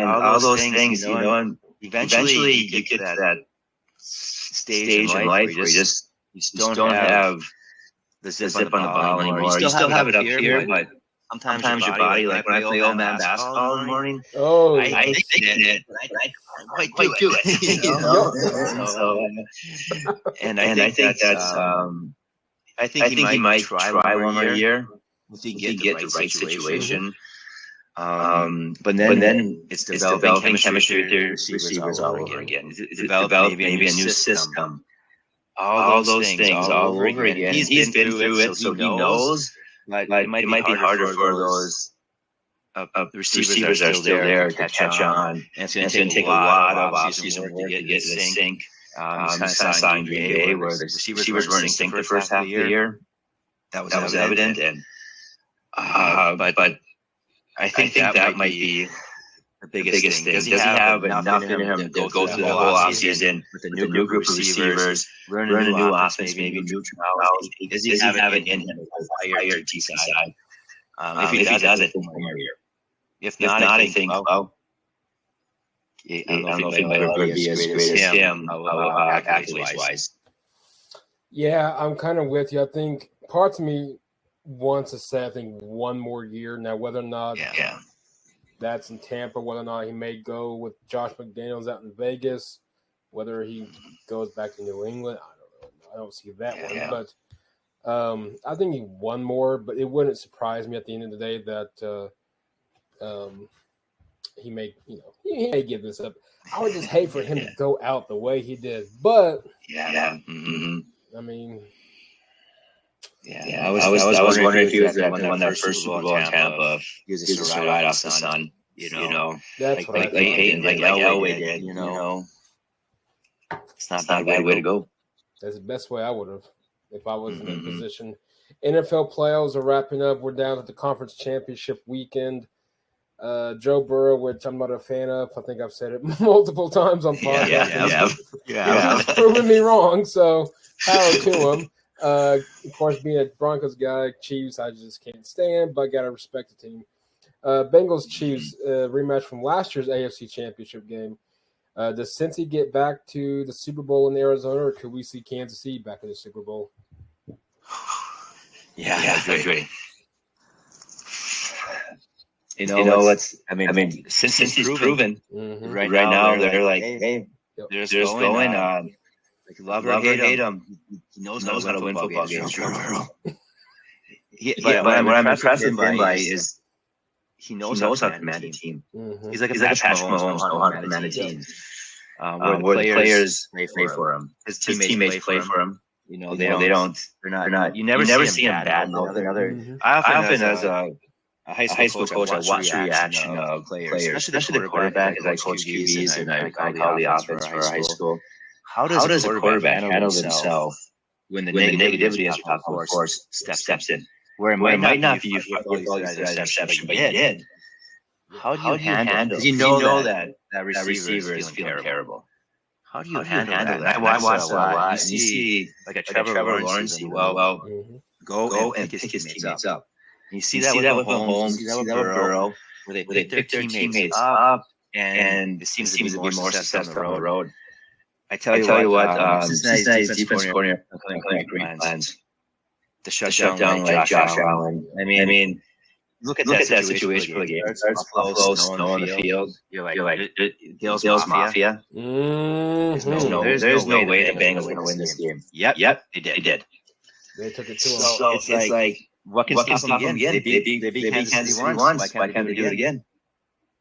all those things, and eventually you get to that stage in life where you just don't have the zip on the ball anymore. You still have it up here, but sometimes your body, like when I play old man basketball in the morning, I think it, I might do it. And I think that's I think he might try one more year if he get the right situation. But then it's developing chemistry with your receivers all over again. It's develop maybe a new system. All those things all over again. He's been through it, so he knows. But it might be harder for those receivers that are still there to catch on. And it's going to take a lot of offseason work to get in sync. He's kind of signed Green Bay where the receivers weren't in sync the first half of the year. That was evident. But I think that might be the biggest thing. Does he have enough in him to go through the whole offseason with a new group of receivers, learn a new offense, maybe new terminology? Does he have it in him to fire T side? If he does, I think more year. If not, I think, I don't know if he might ever be as great as him accolades-wise. Yeah, I'm kind of with you. I think parts of me wants to say, I think, one more year. Now, whether or not that's in Tampa, whether or not he may go with Josh McDaniels out in Vegas, whether he goes back to New England, I don't know. I don't see that one. But I think he won more, but it wouldn't surprise me at the end of the day that he may give this up. I would just hate for him to go out the way he did. But I mean, I was wondering if he was won that first Super Bowl in Tampa. He was just right off the sun. That's what I think. Like Elway did. It's not a bad way to go. That's the best way I would have if I was in that position. NFL playoffs are wrapping up. We're down at the conference championship weekend. Joe Burrow, which I'm not a fan of. I think I've said it multiple times on podcasts. He's proven me wrong, so power to him. Of course, being a Broncos guy, Chiefs, I just can't stand, but I got to respect the team. Bengals Chiefs rematch from last year's AFC Championship game. Does Cincy get back to the Super Bowl in Arizona, or could we see Kansas City back in the Super Bowl? I agree. I mean, since he's proven right now, they're like, hey, they're just going. Like love or hate him, he knows how to win football games. But what I'm impressed with him by is he knows how to command a team. He's like a Patrick Mahomes, know how to command a team. Where the players play for him, his teammates play for him. They're not. You never see him bad mouth another. I often as a high school coach, I watch the reaction of players, especially the quarterback, as I coach QBs and I call the offense for high school. How does a quarterback handle himself when the negativity is, of course, steps in? Where it might not be for interception, but it did. How do you handle it? Because you know that receiver is feeling terrible. How do you handle that? I watch that a lot. You see like a Trevor Lawrence, go and pick his teammates up. You see that with Mahomes, you see that with Burrow, where they pick their teammates up, and it seems to be more success on the road. I tell you what, Cincinnati's defense coordinator playing great plans. The shutdown like Josh Allen. I mean, look at that situation for the game. It starts close, snow on the field. You're like Gill's Mafia. There's no way the Bengals are going to win this game. Yep, they did. They took it to him. So it's like, what can stop them again? They beat Kansas City once. Why can't they do it again?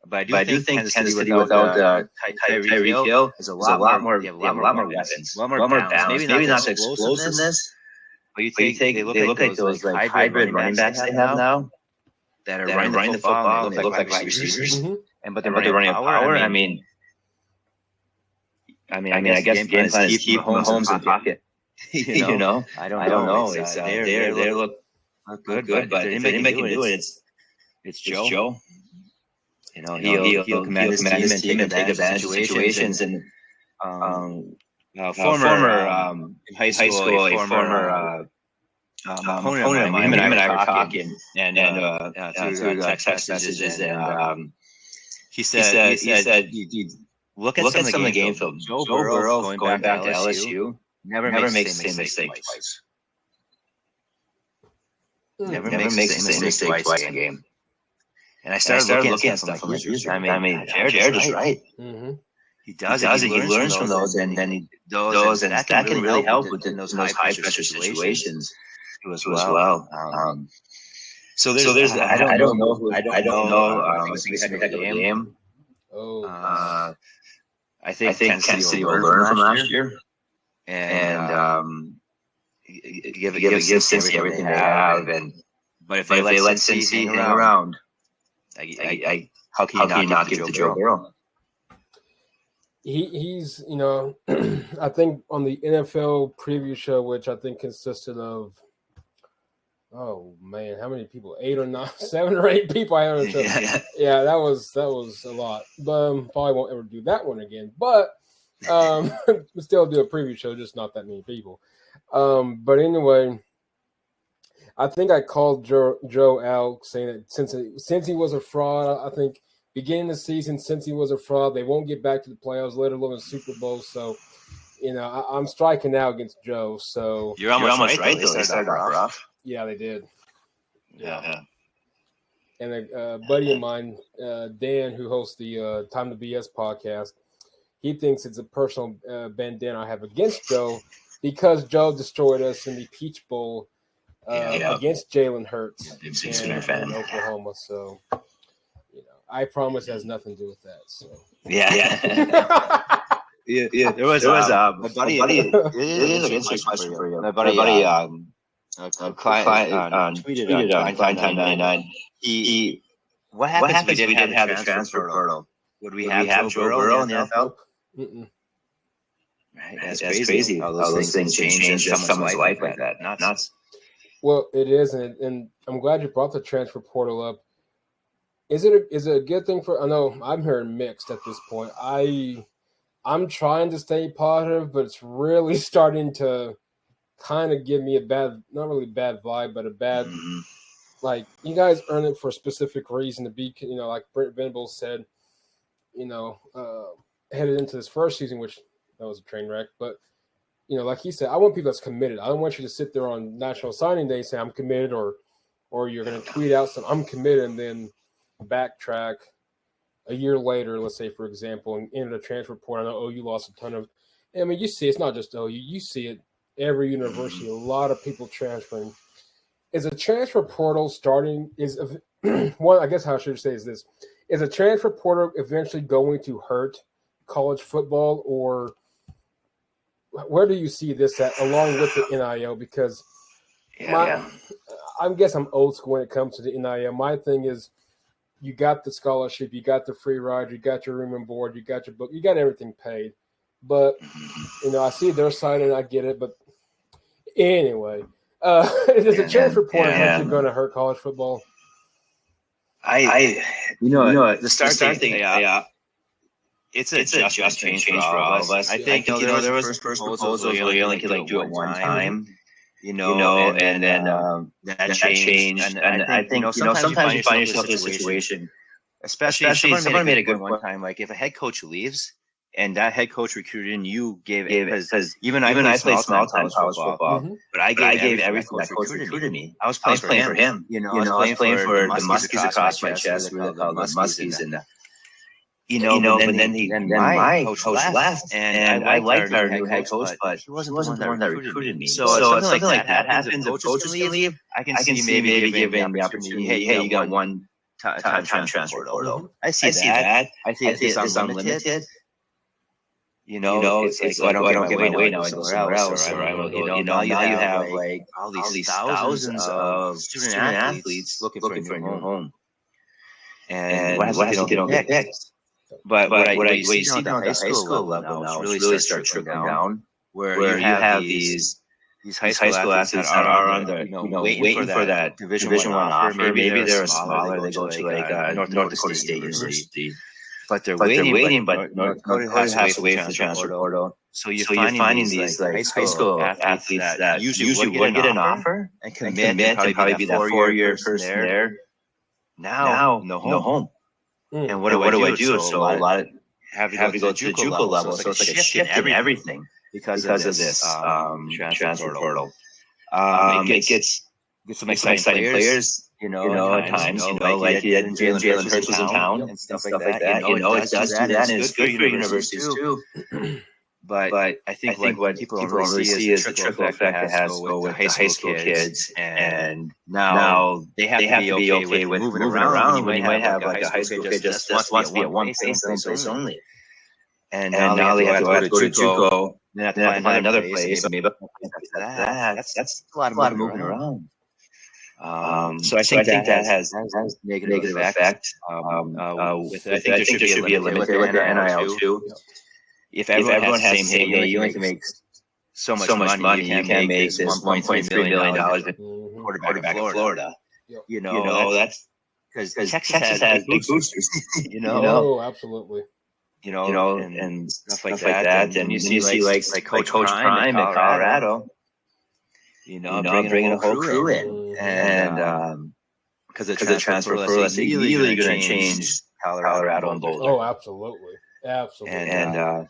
But I do think Kansas City without Tyreek Hill is a lot more weapons, a lot more balance. Maybe not the explosiveness, but you take they look like those like hybrid running backs they have now that are running the football and they look like wide receivers. But they're running power. I mean, I guess the game plan is keep Mahomes in the pocket. You know, I don't know. It's they look good, but if anybody can do it, it's Joe. You know, he'll command his team and take advantage of situations. And former in high school, a former opponent of mine, him and I were talking, and through text messages, and he said, look at some of the game film. Joe Burrow going back to LSU never makes the same mistake twice. Never makes the same mistake twice in a game. And I started looking at stuff. I mean, Jared is right. Mm-hmm. He does. He learns from those, and then he does, and that can really help within those high pressure situations as well. So there's I don't know. Who's the heck of the game. I think Kansas City will learn from last year, and give Cincy everything they have. But if they let Cincy hang around, how can you not give it to Joe Burrow? He's I think on the NFL preview show, which I think consisted of, oh man, how many people? 8 or 9, 7 or 8 people I heard. Yeah, that was a lot. But probably won't ever do that one again. But we still do a preview show, just not that many people. But anyway, I think I called Joe out saying that since he was a fraud, I think beginning of the season, since he was a fraud, they won't get back to the playoffs, let alone the Super Bowl. So, I'm striking out against Joe. So you're almost right. They started off. Yeah, they did. Yeah. And a buddy of mine, Dan, who hosts the Time to BS podcast, he thinks it's a personal bandana I have against Joe because Joe destroyed us in the Peach Bowl against Jalen Hurts in Oklahoma. So, I promise it has nothing to do with that. So yeah. There was my buddy. It is an interesting question for you. My buddy, tweeted on Klein Time 99. What happens if we didn't have the transfer portal? Would we have Joe Burrow in the NFL? Right, that's crazy. How those things change someone's life like that. Nuts. Well, it is, and I'm glad you brought the transfer portal up. Is it a good thing for? I know I'm hearing mixed at this point. I'm trying to stay positive, but it's really starting to kind of give me a bad, not really bad vibe, but a bad, like, you guys earn it for a specific reason to be, like Brent Venables said, headed into this first season, which that was a train wreck, but like he said, I want people that's committed. I don't want you to sit there on National Signing Day and say I'm committed, or you're going to tweet out some I'm committed and then backtrack a year later, let's say, for example, and enter the transfer portal. I know OU lost a ton of – I mean, you see it's not just OU. You see it every university, a lot of people transferring. Is a transfer portal starting – is one, I guess how I should say is this. Is a transfer portal eventually going to hurt college football, or where do you see this at along with the NIL? Because I guess I'm old school when it comes to the NIL. My thing is, you got the scholarship, you got the free ride, you got your room and board, you got your book, you got everything paid. But, I see their side and I get it. But anyway, is the transfer portal actually going to hurt college football? The start thing, it's a just change for all of us. I think, there was the first proposal where you only could do it one time. And then that changed. And I think, sometimes you find yourself in a situation, especially someone made a good one time, like if a head coach leaves and that head coach recruited and you gave because even I played small time college football, but I gave everything that coach recruited me. I was playing for him. I was playing for the Muskies across my chest, really called the Muskies, and but then my coach left, and I liked our new head coach, but he wasn't the one that recruited me. So if something like that happens, if coaches can leave, I can see maybe giving the opportunity. Hey, you got one time transfer portal. I see that. I think it's unlimited. It's like, I don't get my way now. I go somewhere else. Now you have like all these thousands of student athletes looking for a new home. And what happens if they don't get picked? But what I see down at the high school level now really starts trickling down, where you have these high school athletes that are on the waiting for that Division I offer. Maybe they're smaller. They go to like North Dakota State University. but they're waiting. But North Dakota has to wait for the transfer portal. So you're finding these like high school athletes that usually would get an offer and commit and probably be that 4-year person there. Now, no home. And what do I do? So a lot of have to go to the JUCO level. So it's like a shift in everything because of this transfer portal. It gets some exciting players, at times, like Jalen Hurts was in town and stuff like that. It does do that, and it's good for universities too. But I think what people don't really see is the trickle effect it has to go with the high school kids, and now they have to be okay with moving around. When you might have like a high school kid just wants to be at one place only, and now they have to go to JUCO, then have to find another place. Maybe that's a lot of moving around. So I think that has negative effect. I think there should be a limit with the NIL too. If everyone has the same, you only can make so much money. You can't make this $1.3 million in quarterback in Florida. That's because Texas has big boosters. Oh, absolutely. And stuff like that. And you see like Coach Prime in Colorado. Bringing a whole crew in, and because the transfer portal is really going to change Colorado and Boulder. Oh, absolutely. And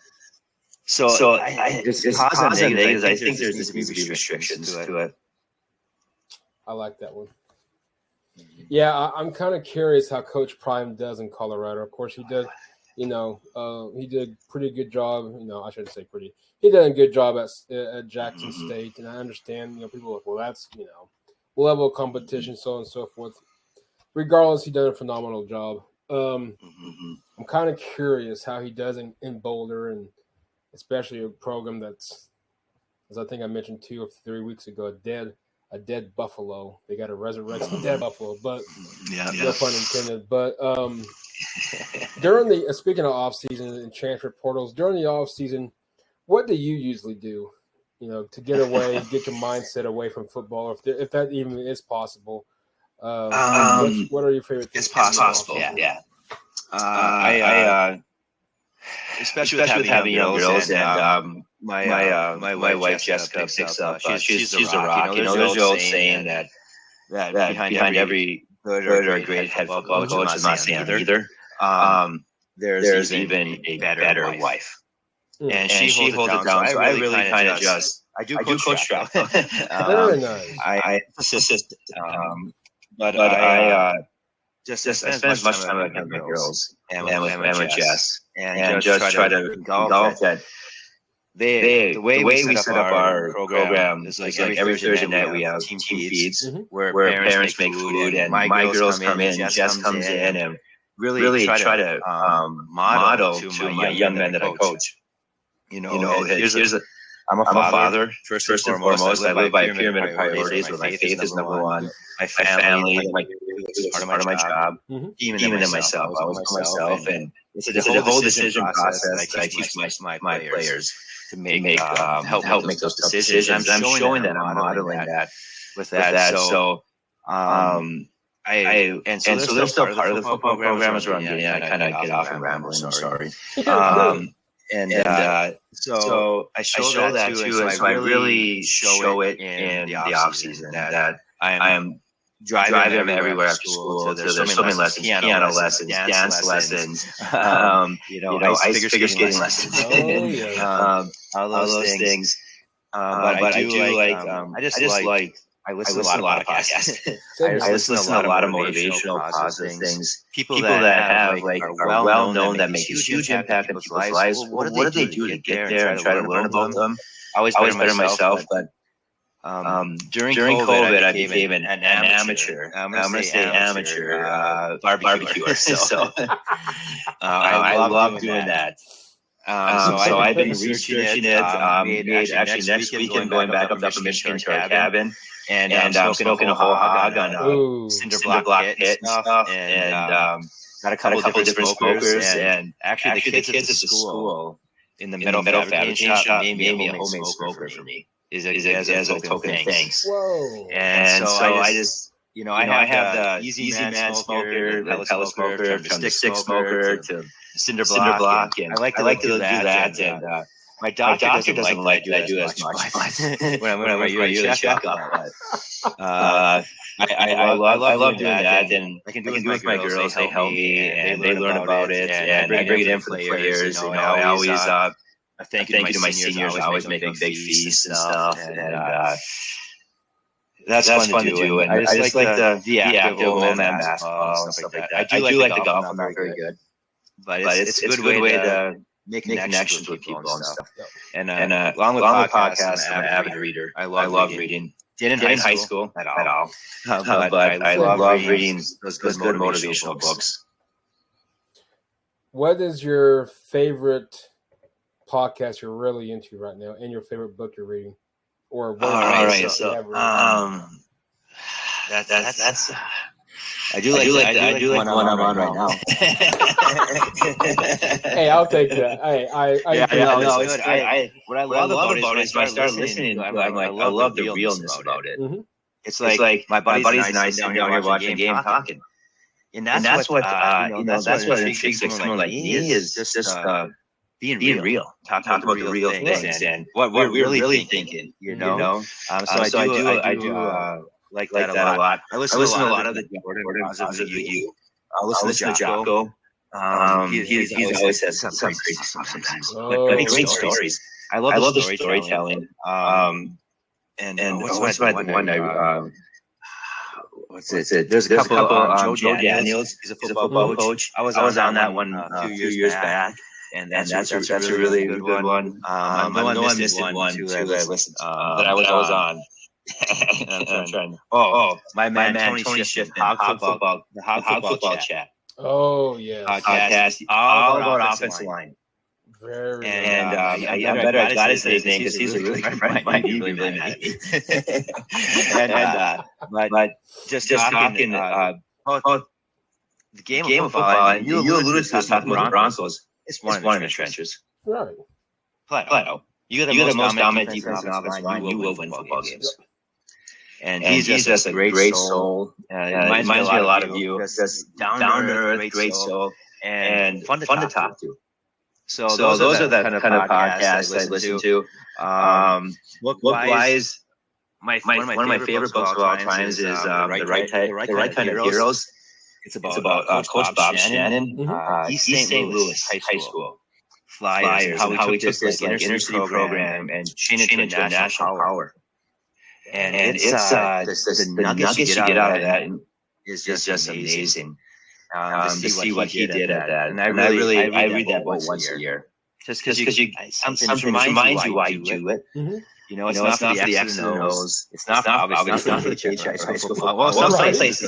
so it's positive and negatives. I think there needs to be restrictions to it. I like that one. Yeah, I'm kind of curious how Coach Prime does in Colorado. Of course, he did. He did a pretty good job. I shouldn't say pretty. He did a good job at Jackson State, and I understand. People are like, well, that's level of competition, so on and so forth. Regardless, he did a phenomenal job. I'm kind of curious how he does in Boulder, and especially a program that's, as I think I mentioned 2 or 3 weeks ago, a dead buffalo. They got to resurrect a dead buffalo, but no pun intended. But during the speaking of off season and transfer portals, during the off season, what do you usually do? To get your mindset away from football, if that even is possible. What are your favorite things? It's possible. Yeah. I especially with having young girls, and my wife Jessica picks up. She's a rock. There's the old saying that behind every good or great head football coach, I'm not saying either. There's even a better wife. And she holds it down. So I really kind of I do coach track. Very nice. I assist, but I just spend as much time with my girls and with Jess, and just try to golf that. The way we set up our program is like every Thursday night we have team feeds where parents make food, and my girls come in, Jess comes in, and really try to model to my young men that I coach. I'm a father, first and foremost. I live by a pyramid of priorities where my faith is number one. My family is part of my job. Even in myself. I always myself. And it's a whole decision process that I teach my players to help make those decisions. I'm showing that, I'm modeling that with that. So they're still part of the football program is where I'm getting at. I kind of get off and rambling. I'm sorry. So I show that too. So I really show it in the off season that I am driving them everywhere after school. So there's swimming lessons, piano lessons, dance lessons, ice figure skating lessons, all those things. But I do like. I listen to a lot of podcasts. I listen to a lot of motivational, positive things. People that are well known, that make a huge impact in people's lives. What do they do to get there and try to learn about them? I always better myself, but during COVID, I became an amateur. I'm going to say amateur barbecuer. So I love doing that. So I've been researching it. Actually, next weekend going back up to Upper Michigan to our cabin. And I'm smoking a whole hog on cinder block pit and stuff, and got a couple of different smokers. And actually, the kids at the school in the metal fabrication shop made me a homemade smoker for me. As a token of thanks. Whoa! And so I just I have the Easy Man Smoker, the telesmoker, from the stick smoker to cinder block, and I like to do that. And my doctor doesn't like that I do as much when I'm really check up. I love doing that, and I can do it with my girls. They help me, and they learn about it, and I bring it in for the players. I always thank you to my seniors. I always make a big feast and stuff, and that's fun to do. And I just like the active old man basketball and stuff like that. I do like the golf. I'm not very good, but it's a good way to make connections with people and stuff. And along with podcasts, I'm an avid reader. I love reading. Didn't in high school at all. But I love reading those good motivational books. What is your favorite podcast you're really into right now, and your favorite book you're reading? Or what? All right, so that's. I do like one I'm on right now. Hey, I'll take that. Hey, it's good. What I love about it is when I start listening, I'm like, I love the realness about it. Mm-hmm. It's like my buddies and I sitting down here watching a game talking. And that's what intrigues someone like me is just being real, talking about the real things and what we're really thinking, So I do like that a lot. I listen to a lot of the Jordan Positive You. I'll listen to Jocko. He always says some crazy stuff sometimes. But great stories. I love the storytelling. And what's my one? What's it? There's a couple. Joe Daniels. He's a football coach. I was on that one a few years back. And that's a really good one. I'm the one missing one too that I listened that I was on. I'm trying. My man Tony Shifton, Hog Football Chat. Oh yeah, podcast all about offensive line. Very. And I gotta say his name because he's a really good friend. Might be really mad at me. But just talking. The game of football. You alluded to talking about the Broncos. It's one of the trenches. Right. Plato. You got the most dominant defensive line. You will win football games. And he's just a great soul. Reminds me a lot of you. Just down to earth, great soul, and fun to talk to. So those are the kind of podcasts I listen to. Book-wise, one of my favorite books of all times is The Right Kind of Heroes. It's about Coach Bob Shannon, East St. Louis High School Flyers, how we took this inner city program and changed it to a national power. And it's the nuggets you get out of that is just amazing. To see what he did at that, and I read that book once a year, just because something reminds you why you do it. Mm-hmm. It's not for the X's and O's. It's not for the KHI high school football. Well, some places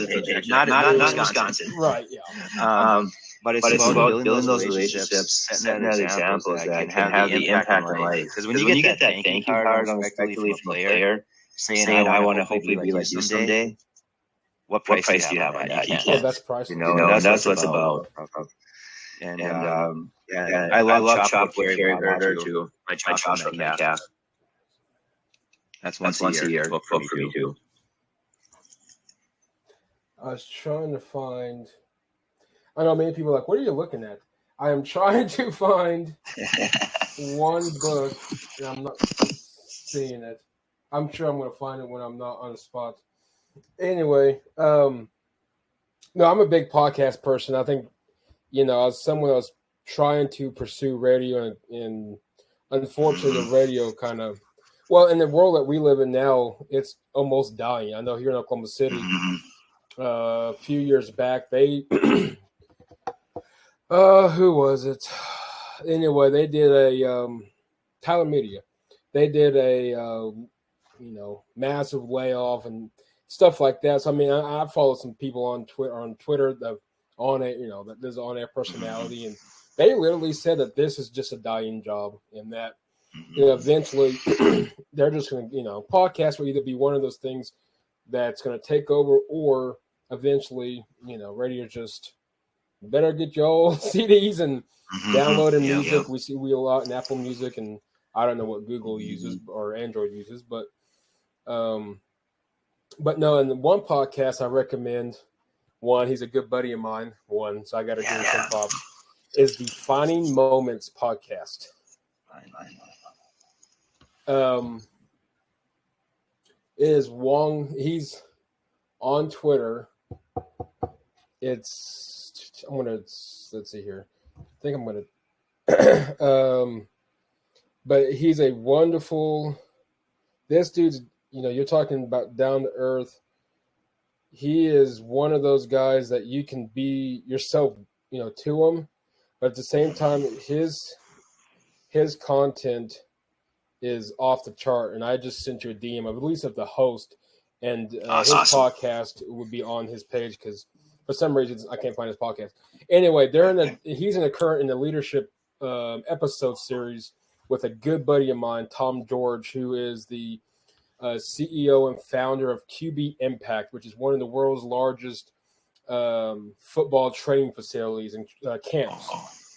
not in Wisconsin. Right. Yeah. But it's about building those relationships, setting that examples that can have the impact in life. Because when you get that thank you card unexpectedly from a player saying I want to hopefully be like you someday, what price do you have on that? You can't. That's price. That's what it's about. And I love Chop with Gary Herder too. My Chop from Metcalf. That's once a year. Book for me too. I was trying to find. I know many people are like, what are you looking at? I am trying to find one book, and I'm not seeing it. I'm sure I'm going to find it when I'm not on the spot. Anyway, no, I'm a big podcast person. I think, as someone that was trying to pursue radio, and unfortunately, the radio kind of, in the world that we live in now, it's almost dying. I know here in Oklahoma City, a few years back, they, who was it? Anyway, they did a, Tyler Media. They did a, massive layoff and stuff like that. So, I follow some people on Twitter that that there's on-air personality, and they literally said that this is just a dying job, and that eventually they're just going to, podcasts will either be one of those things that's going to take over, or eventually, radio just better get your old CDs and download music. We see a lot in Apple Music, and I don't know what Google uses or Android uses, but But no, in the one podcast I recommend, one, he's a good buddy of mine, so I got to give him some props, is the Defining Moments podcast. It is Wong. He's on Twitter. Let's see here. I think I'm going to, but he's a wonderful, this dude's, you're talking about down to earth. He is one of those guys that you can be yourself, to him, but at the same time, his content is off the chart. And I just sent you a DM, at least of the host, and his podcast would be on his page because for some reason I can't find his podcast. Anyway, he's in the leadership episode series with a good buddy of mine, Tom George, who is the CEO and founder of QB Impact, which is one of the world's largest football training facilities and camps.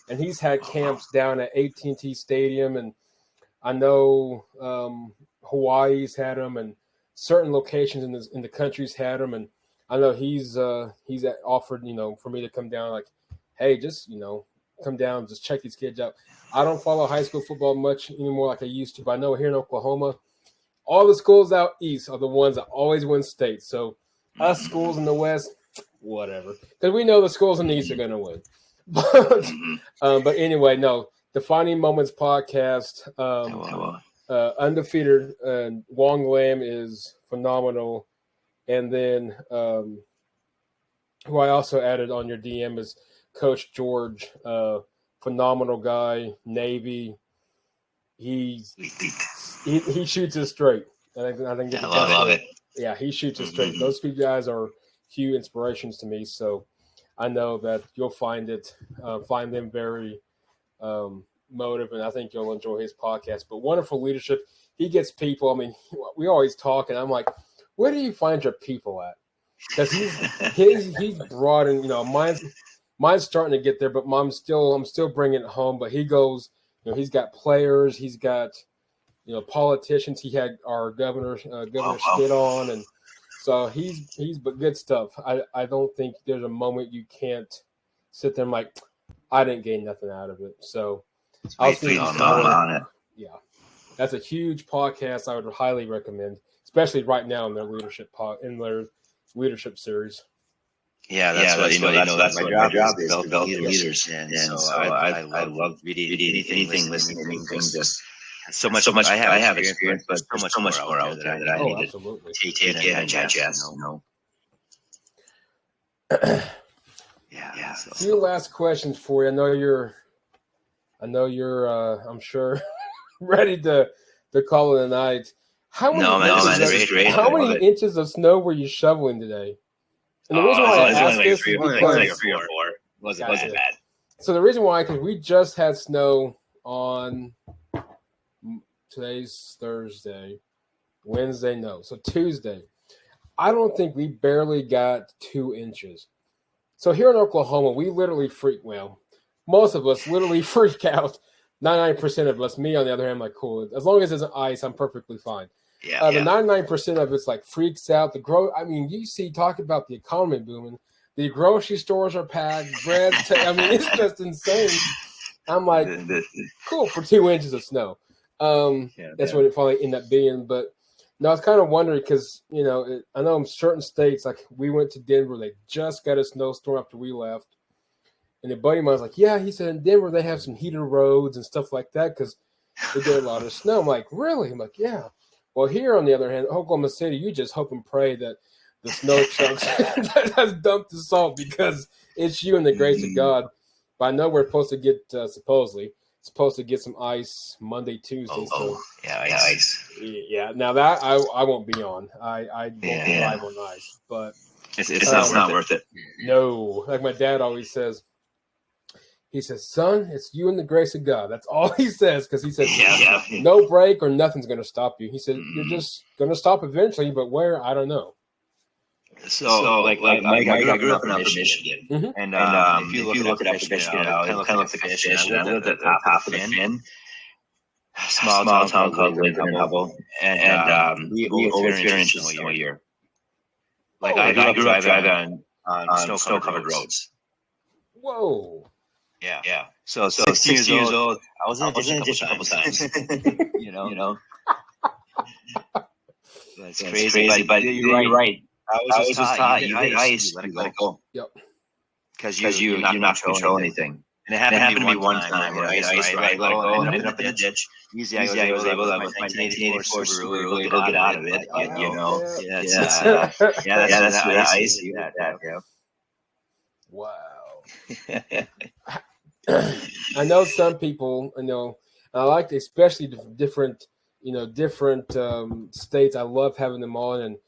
And he's had camps down at AT&T Stadium, and I know Hawaii's had them, and certain locations in the country's had them. And I know he's offered, for me to come down, like, hey, just, come down, just check these kids out. I don't follow high school football much anymore like I used to, but I know here in Oklahoma, all the schools out east are the ones that always win state. So us schools in the west, whatever, because we know the schools in the east are going to win. But anyway, no, Defining Moments podcast, undefeated. Wong Lam is phenomenal. And then who I also added on your DM is Coach George, phenomenal guy, Navy. He shoots it straight. I think I love it. Yeah, he shoots it straight. Those two guys are huge inspirations to me. So I know that you'll find them very motive, and I think you'll enjoy his podcast. But wonderful leadership. He gets people. I mean, we always talk, and I'm like, where do you find your people at? Because he's broad, and mine's starting to get there, but I'm still bringing it home. But he goes, he's got players, he's got politicians. He had our governor Stitt on, and so he's but good stuff. I don't think there's a moment you can't sit there and like, I didn't gain nothing out of it. So I'll see on it. Yeah, that's a huge podcast. I would highly recommend, especially right now in their leadership series. Yeah, that's what my job is to develop leaders. And so I love reading anything, listening to anything. Just so much. I have experience, but so much more out there that I need to take and digest. A few last questions for you. I know you're I'm sure ready to call it a night. How many inches of snow were you shoveling today? And the reason why I asked this is because 3 or 4. Wasn't bad. So the reason why, because we just had snow on today's Thursday, Wednesday, no. So Tuesday, I don't think we barely got 2 inches. So here in Oklahoma, we literally most of us literally freak out. 99% of us, me on the other hand, I'm like, cool. As long as there's ice, I'm perfectly fine. The 99% of it's like freaks out. You see, talk about the economy booming. The grocery stores are packed. It's just insane. I'm like, cool for 2 inches of snow. That's what it finally ended up being. But no, I was kind of wondering because, I know in certain states, like we went to Denver, they just got a snowstorm after we left. And a buddy of mine was like, yeah, he said in Denver they have some heated roads and stuff like that because they get a lot of snow. I'm like, really? I'm like, yeah. Well, here on the other hand, Oklahoma City, you just hope and pray that the snow chunks has dumped the salt because it's you and the grace of God. But I know we're supposed to get supposed to get some ice Monday, Tuesday. Ice. Yeah. Now that I won't be on. I won't drive on ice, but it's not worth it. No, like my dad always says. He says, son, it's you and the grace of God. That's all he says because he said, no break or nothing's going to stop you. He said, you're just going to stop eventually, but where, I don't know. So like Mike, I grew up in Upper Michigan. Mm-hmm. And if you look at Upper Michigan, it kind of looks like a fish. And I lived at the top of the fin. Small town called Lincoln, and we over 3 inches a year. Like I grew up driving on snow-covered roads. Whoa. Yeah. So 16 years old, I was in a ditch a couple times. you know. That's crazy, but you're right. I was just taught, you hit ice, you let it go. Yep. Because you're not going to control anything. And it happened to me one time where I ice, right, let it go, and ended up in the ditch. Easy, I was able to, with my 1984 Subaru, able to get out of it, you know. Yeah, that's that ice. Yeah. Wow. I know some people, I like especially different states. I love having them on, and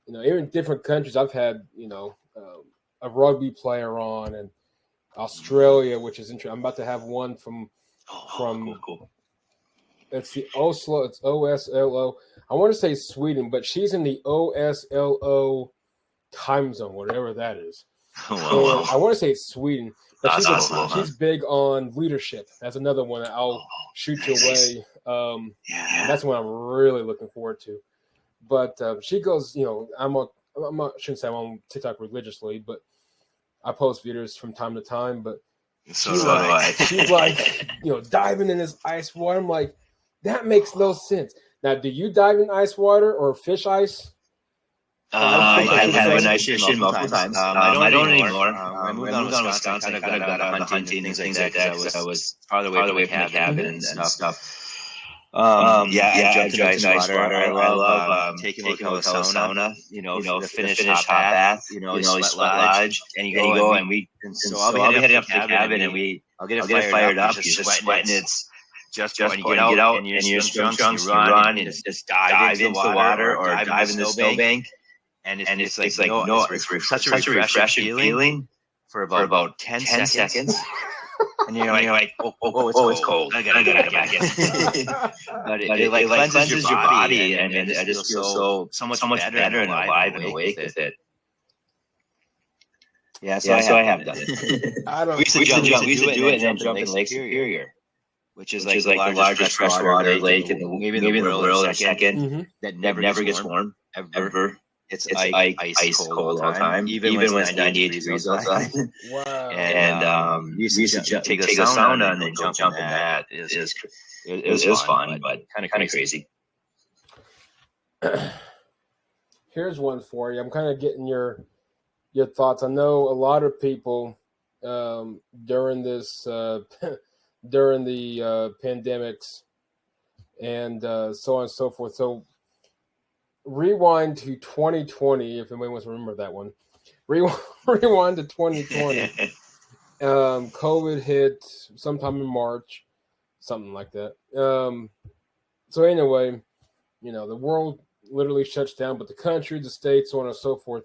even different countries. I've had a rugby player on, and Australia, which is interesting. I'm about to have one from cool. It's the Oslo. It's OSLO. I want to say Sweden, but she's in the OSLO time zone, whatever that is. Wow. I want to say it's Sweden, but she's big on leadership. That's another one that I'll shoot you away. And that's one I'm really looking forward to. But she goes, shouldn't say I'm on TikTok religiously, but I post videos from time to time. But she's like, diving in this ice water. I'm like, that makes no sense. Now, do you dive in ice water or fish ice? I've had an ice fish multiple times. I don't anymore. I moved on to Wisconsin. I kind of got into hunting and things like that because I was farther away from the cabin and stuff. I jumped in ice water. I love taking a sauna. The Finnish hot bath. Sweat lodge, and you go and so I'll be heading up to the cabin and I'll get it fired up. You're just sweating. It's just when you get out and you're strong, you run and just dive into the water or dive in the snowbank. And it's like such a refreshing feeling for about 10 seconds. And you're like, oh, it's cold. I gotta get it. But it cleanses your body, and I just feel so much better and alive and awake with it. Yeah, so I have done it. We used to do it and then jump in Lake Superior, which is like the largest freshwater lake in the world, second, that never gets warm, ever. It's ice cold all the time, even when it's 98 degrees outside. Wow. And we used to take a sauna and then jump in that. It was fun, but kind of crazy. Here's one for you. I'm kind of getting your thoughts. I know a lot of people during this during the pandemics and so on and so forth. So rewind to 2020, if anyone wants to remember that one. Rewind to 2020. COVID hit sometime in March, something like that. So anyway, the world literally shuts down, but the country, the states, so on and so forth.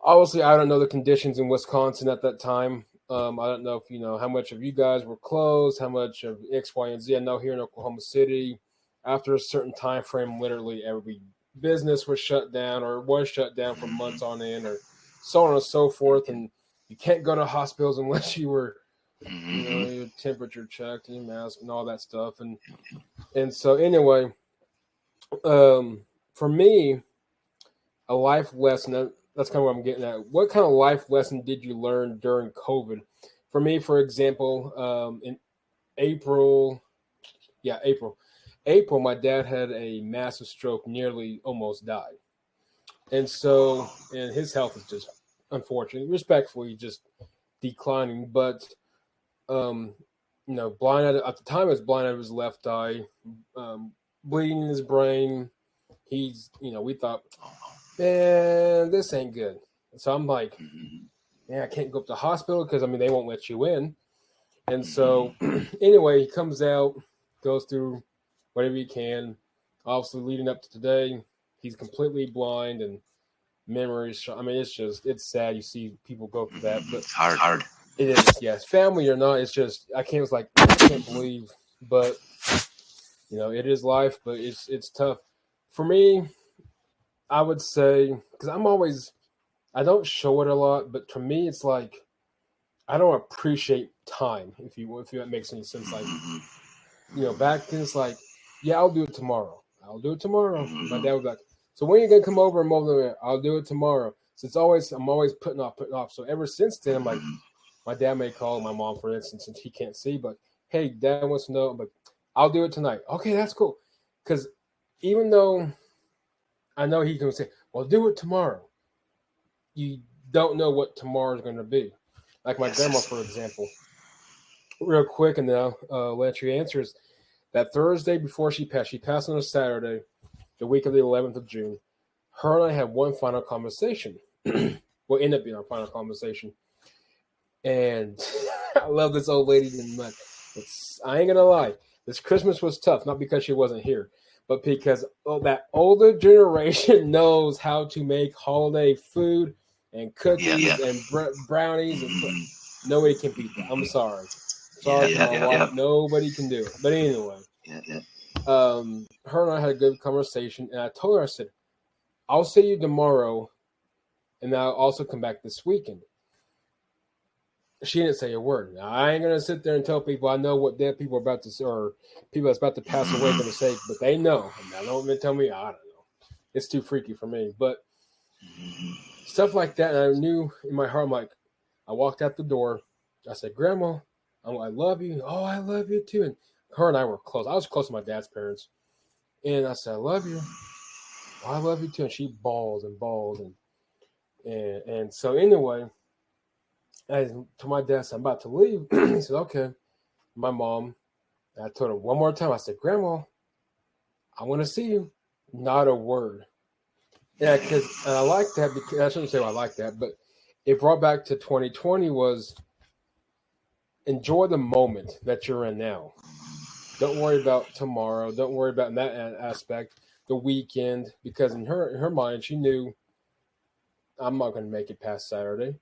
Obviously, I don't know the conditions in Wisconsin at that time. I don't know if how much of you guys were closed, how much of X, Y, and Z. I know here in Oklahoma City, after a certain time frame, literally every business was shut down or was shut down for months on end, or so on and so forth. And you can't go to hospitals unless you were, your temperature checked and your mask and all that stuff. And so anyway, for me, a life lesson. That's kind of what I'm getting at. What kind of life lesson did you learn during COVID? For me, for example, in April, my dad had a massive stroke, nearly almost died. And his health is just, unfortunately, respectfully, just declining. But, blind at the time, he was blind out of his left eye, bleeding in his brain. He's, we thought, man, this ain't good. So I'm like, man, I can't go up to the hospital because, they won't let you in. And so anyway, he comes out, goes through whatever he can. Obviously, leading up to today, he's completely blind and memories. It's sad. You see people go through that, but it's hard. It is, yes. Family or not, it's just I can't believe, but it is life. But it's tough for me. I would say because I don't show it a lot, but to me, it's like I don't appreciate time. If that makes any sense, like back then it's like. Yeah, I'll do it tomorrow. My dad would be like, So when are you gonna come over and mow the lawn? I'll do it tomorrow. So I'm always putting off. So ever since then, I'm like, my dad may call my mom, for instance, since he can't see, but hey, dad wants to know, but I'll do it tonight. Okay, that's cool. Because even though I know he's gonna say, well, do it tomorrow, you don't know what tomorrow's gonna be. Like my grandma, for example. Real quick, and then I'll let you answer is that Thursday before she passed on a Saturday, the week of the 11th of June, her and I had one final conversation. Well, end up being our final conversation. And I love this old lady in much. I ain't gonna lie, this Christmas was tough, not because she wasn't here, but because that older generation knows how to make holiday food and cookies and brownies. And nobody can beat that. I'm sorry. Sorry to my wife. Nobody can do it. But anyway, her and I had a good conversation, and I told her, I said, I'll see you tomorrow, and I'll also come back this weekend. She didn't say a word. Now, I ain't going to sit there and tell people I know what dead people are about to say, or people that's about to pass away are going to say, but they know. And now don't even tell me, I don't know. It's too freaky for me. But stuff like that, and I knew in my heart, I'm like, I walked out the door. I said, Grandma, I love you. Oh, I love you too. And her and I were close. I was close to my dad's parents. And I said, I love you. Oh, I love you too. And she bawled and bawled. And so anyway, I told my dad, I'm about to leave. He said, okay. My mom, I told her one more time. I said, Grandma, I want to see you. Not a word. Yeah, because I like that. Because I shouldn't say I like that, but it brought back to 2020 was enjoy the moment that you're in now. Don't worry about tomorrow. Don't worry about that aspect, the weekend, because in her mind, she knew I'm not going to make it past Saturday.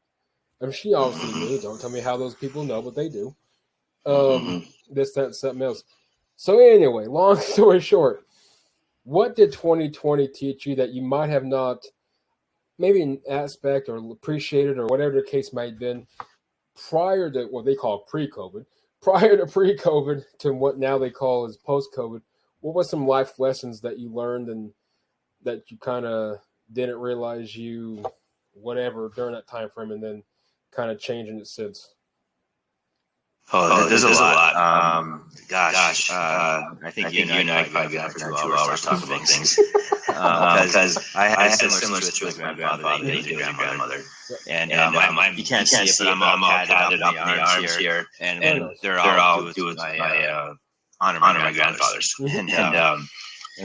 I mean, she obviously knew. Don't tell me how those people know, but they do. This, that, and something else. So anyway, long story short, what did 2020 teach you that you might have not, maybe an aspect or appreciated or whatever the case might have been, prior to what they call pre-COVID, prior to pre-COVID to what now they call is post-COVID? What was some life lessons that you learned and that you kind of didn't realize you whatever during that time frame, and then kind of changing it since? There's a lot. I think you and I probably got for 2 hours talking about things. Because I had a similar situation with my father than your grandmother. And you can't see it, but I'm all padded up in the arms here. And they're all due with my honor my grandfathers and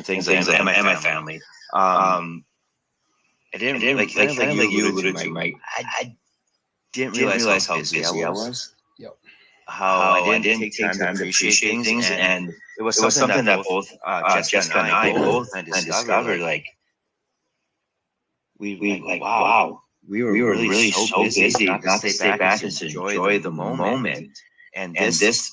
things like that, and my family. I didn't like you alluded to, Mike. I didn't realize how busy I was. How I didn't take time to appreciate things, and it was something that both Jessica and I both discovered. Like we wow, we were really so busy not to stay back and to enjoy the moment, and this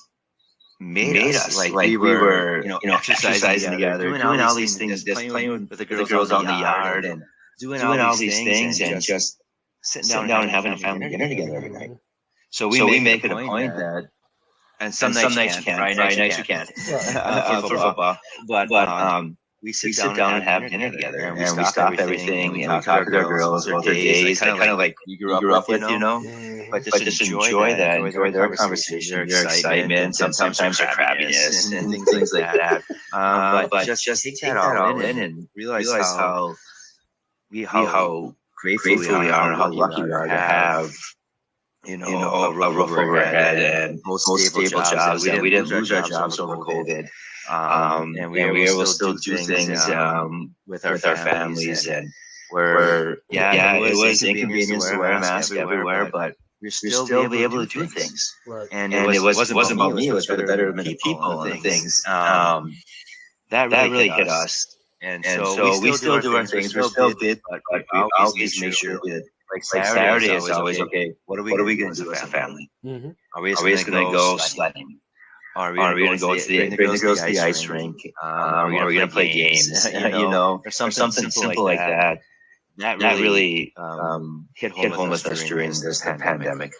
made us like we were exercising together, doing all these things, just playing with the girls on the yard, and doing all these things, and just sitting down and having a family dinner together every night. So we make it a point that, and some nights you can't, Friday nights you can't for football, but we sit down and have dinner together, and we stop everything, and we talk to our girls about their days, kind of like you grew up with, but just enjoy that, enjoy their conversation, their excitement, and sometimes their crabbiness and things like that. But just take that all in and realize how grateful we are, and how lucky we are to have a roof over our head and most stable jobs, and we didn't lose our jobs over COVID. And we were able to still do things with our families, and it was inconvenience to wear a mask everywhere, but we're still be able to do things. Right. And it wasn't about me, it was for the betterment of people and things. That really hit us. And so we still do our things. We're still good, but we always make sure that like Saturday is always okay. What are we going to do as a family? Mm-hmm. Are we just going to go sledding? Are we going to go bring the girls to the ice rink? Are we going to play games? Or something simple like that. That really hit home with us during this pandemic.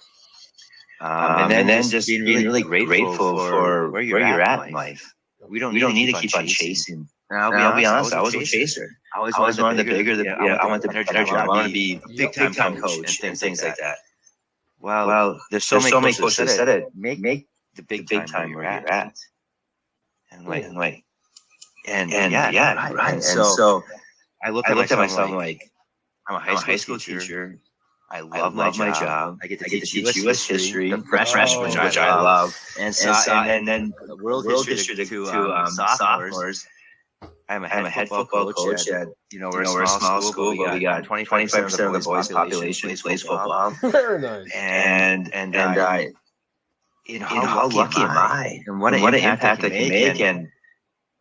And then just being really grateful for where you're at in life. We don't need to keep on chasing And I'll be honest, I was a chaser. I always wanted the bigger, I want the better job. I want to be big time coach and things like that. Well, there's so many coaches that said it. Make the big time where you're at. And right. And so I looked at myself like, I'm a high school teacher. I love my job. I get to teach U.S. history, the freshmen, which I love, and then world history to sophomores. I'm a head football coach at, we're a small school, but we got 25% of the boys' population plays football. Very nice. And how lucky am I? And what an impact I can make. And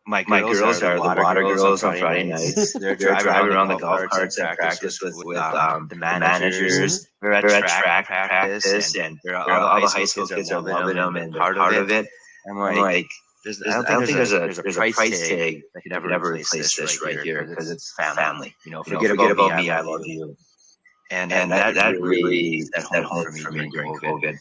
my girls are the water girls on Friday nights. They're driving around the golf carts and practice with the managers. They're at track practice, and all the high school kids are loving them and part of it. I'm like, I don't think there's a price tag that could ever replace this right here, because it's family. Forget about me, I love you. And that really that home for me during COVID.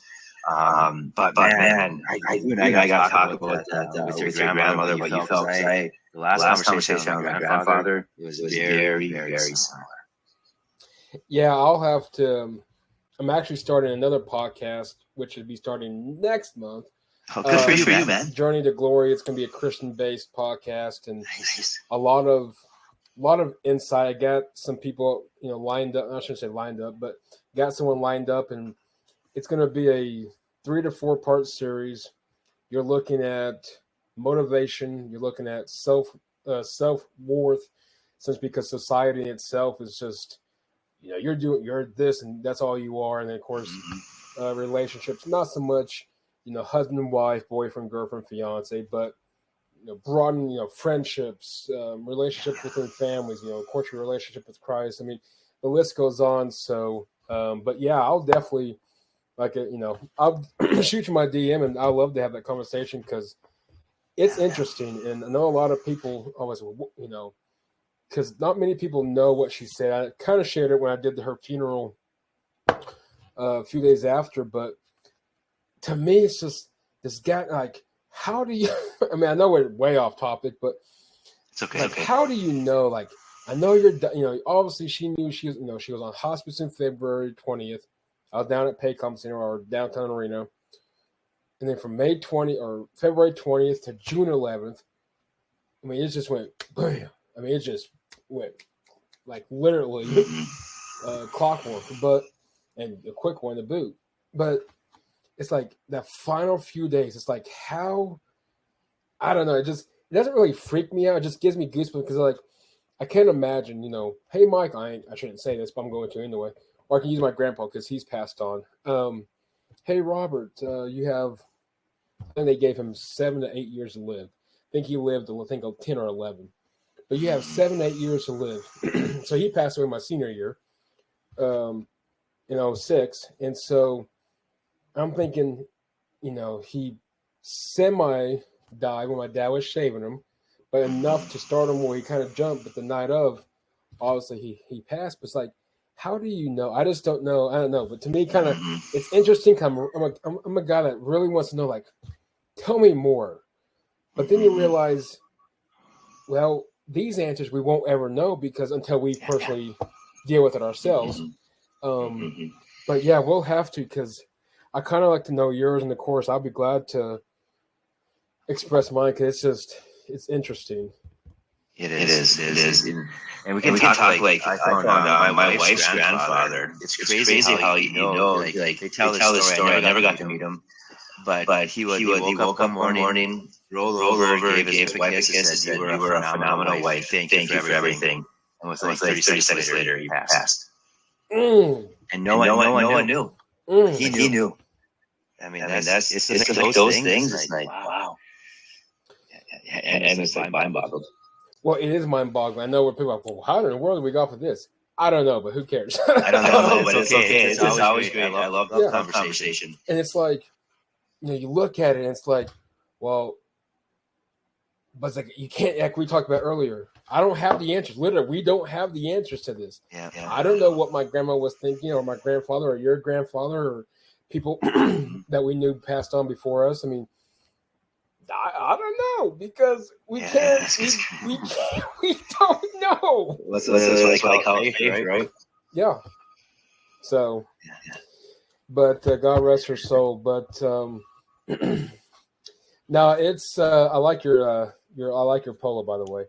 But man, I got to talk about that with your grandmother, what you felt. The last conversation with my grandfather was very, very similar. Yeah, I'll have to. I'm actually starting another podcast, which should be starting next month. Oh, good for you, man. Journey to Glory. It's going to be a Christian-based podcast, and a lot of insight. I got some people, lined up. I shouldn't say lined up, but got someone lined up, and it's going to be a 3 to 4 part series. You're looking at motivation. You're looking at self-worth, because society in itself is just, you're this and that's all you are. And then of course, relationships, not so much, husband and wife, boyfriend, girlfriend, fiance, but, broaden, friendships, relationships within families, of course, your relationship with Christ. I mean, the list goes on. So, but yeah, I'll definitely, I'll shoot you my DM, and I'd love to have that conversation, because it's interesting. And I know a lot of people always, because not many people know what she said. I kind of shared it when I did her funeral a few days after, but to me, it's just this guy, like, how do you, I mean, I know we're way off topic, but it's okay. How do you know, like, I know obviously she knew she was, she was on hospice in February 20th. I was down at Paycom Center, or downtown Reno. And then from February 20th to June 11th, I mean, it just went bam. I mean, it just went like literally clockwork, and a quick one to boot. But it's like that final few days, it's like how, I don't know, it doesn't really freak me out. It just gives me goosebumps, because I can't imagine, hey, Mike, I shouldn't say this, but I'm going to anyway. Or I can use my grandpa because he's passed on. Hey, Robert, you have, and they gave him 7 to 8 years to live. I think he lived, 10 or 11. But you have 7 to 8 years to live. So he passed away my senior year, in 2006. And so I'm thinking, he semi-died when my dad was shaving him, but enough to start him where he kind of jumped. But the night of, obviously, he passed. But it's like, how do you know? I just don't know. I don't know. But to me, kind of, it's interesting. I'm a guy that really wants to know, like, tell me more. But then you realize, well, these answers we won't ever know, because until we personally deal with it ourselves. But yeah, we'll have to, because I kind of like to know yours, and of course, I'll be glad to express mine, because it's interesting. It is. And we can talk like I found my wife's grandfather. It's crazy how like they tell the story. I never got to meet him, but he woke up one morning, rolled over, gave his wife a kiss, and said, "You were a phenomenal wife. Thank you for everything." And it was like 30 seconds later, he passed. And no one knew. He knew. I mean, that's it's like those things. It's like, wow. And it's like mind-boggled. Well, it is mind-boggling. I know where people are like, well, how in the world do we go for this? I don't know, but who cares? I don't know, but it's okay. It's always great. I love the conversation. And it's like, you look at it, and it's like, well, but it's like, you can't, like we talked about earlier, I don't have the answers. Literally, we don't have the answers to this. Yeah. I don't know what my grandma was thinking, or my grandfather, or your grandfather, or people that we knew passed on before us. I mean, I don't know because we can't. We don't know. That's like how faith, right? Yeah. So, but God rest her soul. But now it's. I like your polo, by the way.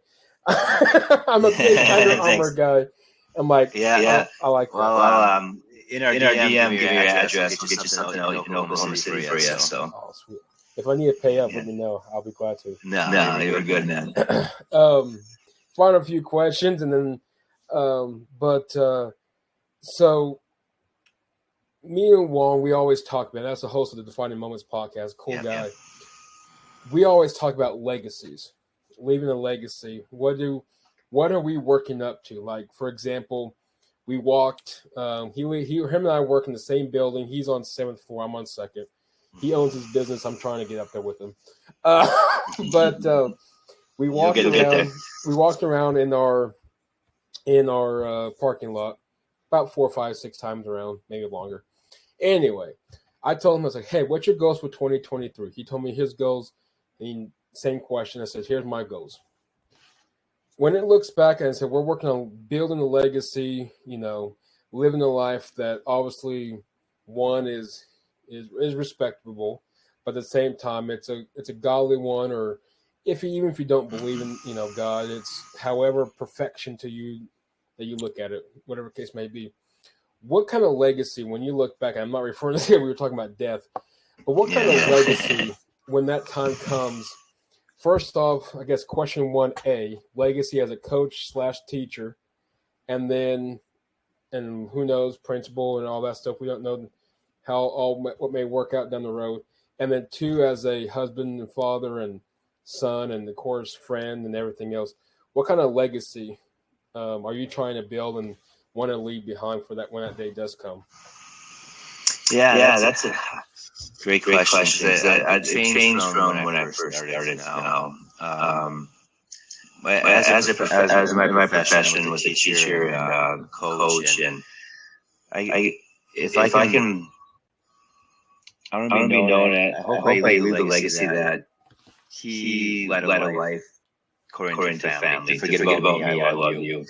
I'm a big Under Armour guy. I'm like, I like that. Well, in our DM, give your address. We'll get you something out in Oklahoma City for you. So, sweet. If I need to pay up, let me know. I'll be glad to. No, you're good, man. Final few questions, and then, so me and Wong, we always talk about. That's the host of the Defining Moments podcast. Cool guy. Yeah. We always talk about legacies, leaving a legacy. What are we working up to? Like, for example, we walked. Him and I work in the same building. He's on 7th floor. I'm on 2nd. He owns his business. I'm trying to get up there with him. We walked around. We walked around in our parking lot about 4, 5, 6 times around, maybe longer. Anyway, I told him, I was like, "Hey, what's your goals for 2023?" He told me his goals. And same question. I said, "Here's my goals." When it looks back and said, we're working on building a legacy, living a life that obviously one is respectable, but at the same time it's a godly one, or even if you don't believe in God, it's however perfection to you that you look at it, whatever the case may be. What kind of legacy, when you look back, I'm not referring to we were talking about death, but what kind of legacy when that time comes? First off, I guess question 1A, legacy as a coach / teacher, and who knows, principal and all that stuff. We don't know what may work out down the road. And then 2, as a husband and father and son and, of course, friend and everything else. What kind of legacy are you trying to build and want to leave behind for that when that day does come? Yeah, that's a great question. It changed from when I first started now. As my profession was a teacher and coach, and if I can, I don't want to be known at. I hope I leave the legacy that he led a life according to family. Forget about me. I love you.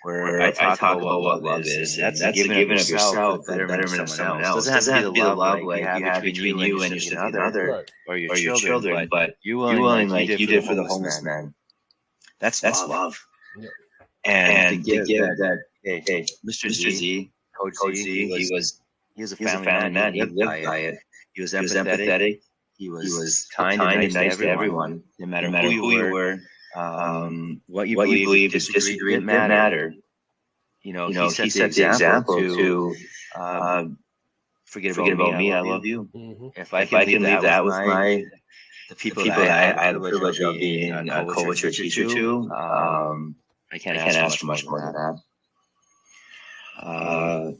Where I talk about what love is. That's a giving of yourself, the betterment of someone else. It doesn't have to be the love like you have between you and your significant other or your children, but you willing like you did for the homeless man. That's love. Yeah. And to give that, hey, Mr. Z, Coach Z, he was a family man. He lived by it. He was empathetic. He was kind and nice to everyone, no matter who you were. What you believe, disagree, didn't matter. He set the example to forget about me. I love you. Mm-hmm. If I can leave that with the people that I had the privilege of being a coach or teacher to, I can't ask for much more than that.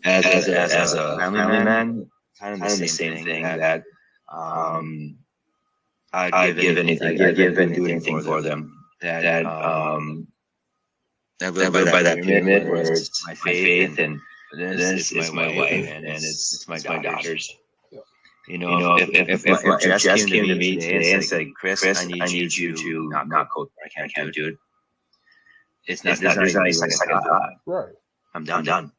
As a family man, kind of the same thing that I'd give anything. I'd give and do anything for them. That live by that pyramid where it's my faith and this is my wife and it's my daughters. If Jess came to me today and said, Chris, I need you to not coach. I can't do it. It's not even a second thought. Right. I'm done.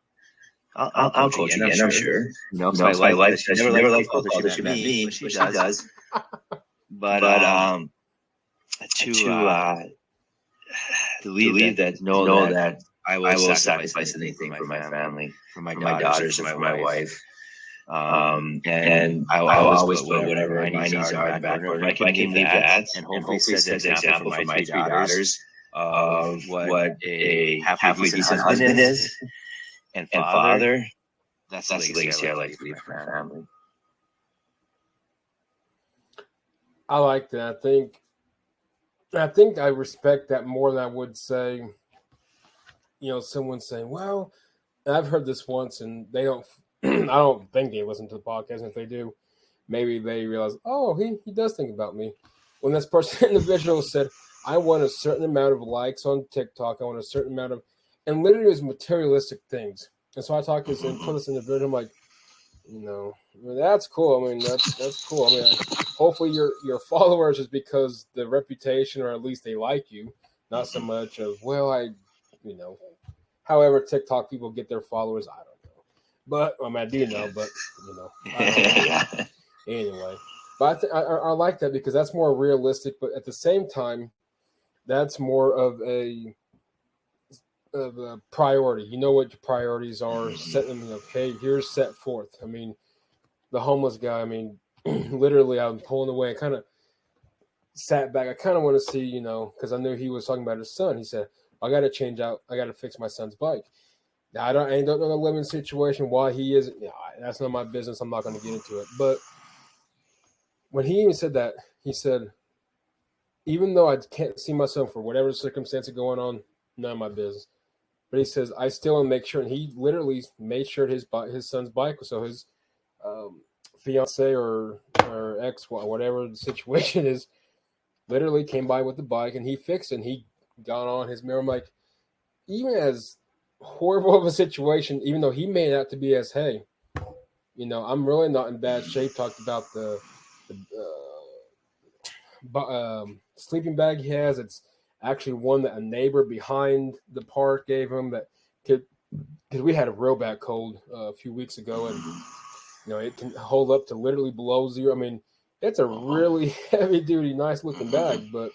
I'll coach again, I'm sure. It's my life. She never liked football until she met me, but she does. But to believe that, know that I will sacrifice anything for my family, for my daughters, for my wife. And I'll always put whatever my needs are in the back burner. If I can leave that and hopefully set the example for my 3 daughters of what a halfway decent husband is and father, that's the legacy I like to leave for my family. I like that. I think I respect that more than I would say, someone saying, well, I've heard this once and they don't, I don't think they listen to the podcast. And if they do, maybe they realize, oh, he does think about me. When this person, individual said, I want a certain amount of likes on TikTok. I want a certain amount of, and literally it was materialistic things. And so I talked to this individual. I'm like, that's cool. I mean, that's cool. I mean, hopefully your followers is because the reputation, or at least they like you, not so much of, however TikTok people get their followers, I don't know. But I do know, but Yeah. Anyway. But I like that because that's more realistic, but at the same time, that's more of a priority. You know what your priorities are, set them, hey, here's set forth. I mean, the homeless guy, literally I'm pulling away. I kind of sat back. I kind of want to see, because I knew he was talking about his son. He said, I got to fix my son's bike. Now, I don't know the living situation, why he is. That's not my business. I'm not going to get into it. But when he even said that, he said, even though I can't see my son for whatever circumstance going on, none of my business. But he says, I still want to make sure. And he literally made sure his son's bike, so his fiance or ex, whatever the situation is, literally came by with the bike and he fixed it. And he got on his mirror. I'm like, even as horrible of a situation, even though he made it out to be as, hey, I'm really not in bad shape. Talked about the sleeping bag he has. It's actually one that a neighbor behind the park gave him, that could, because we had a real bad cold a few weeks ago, and it can hold up to literally below zero. It's a really heavy duty, nice looking bag. But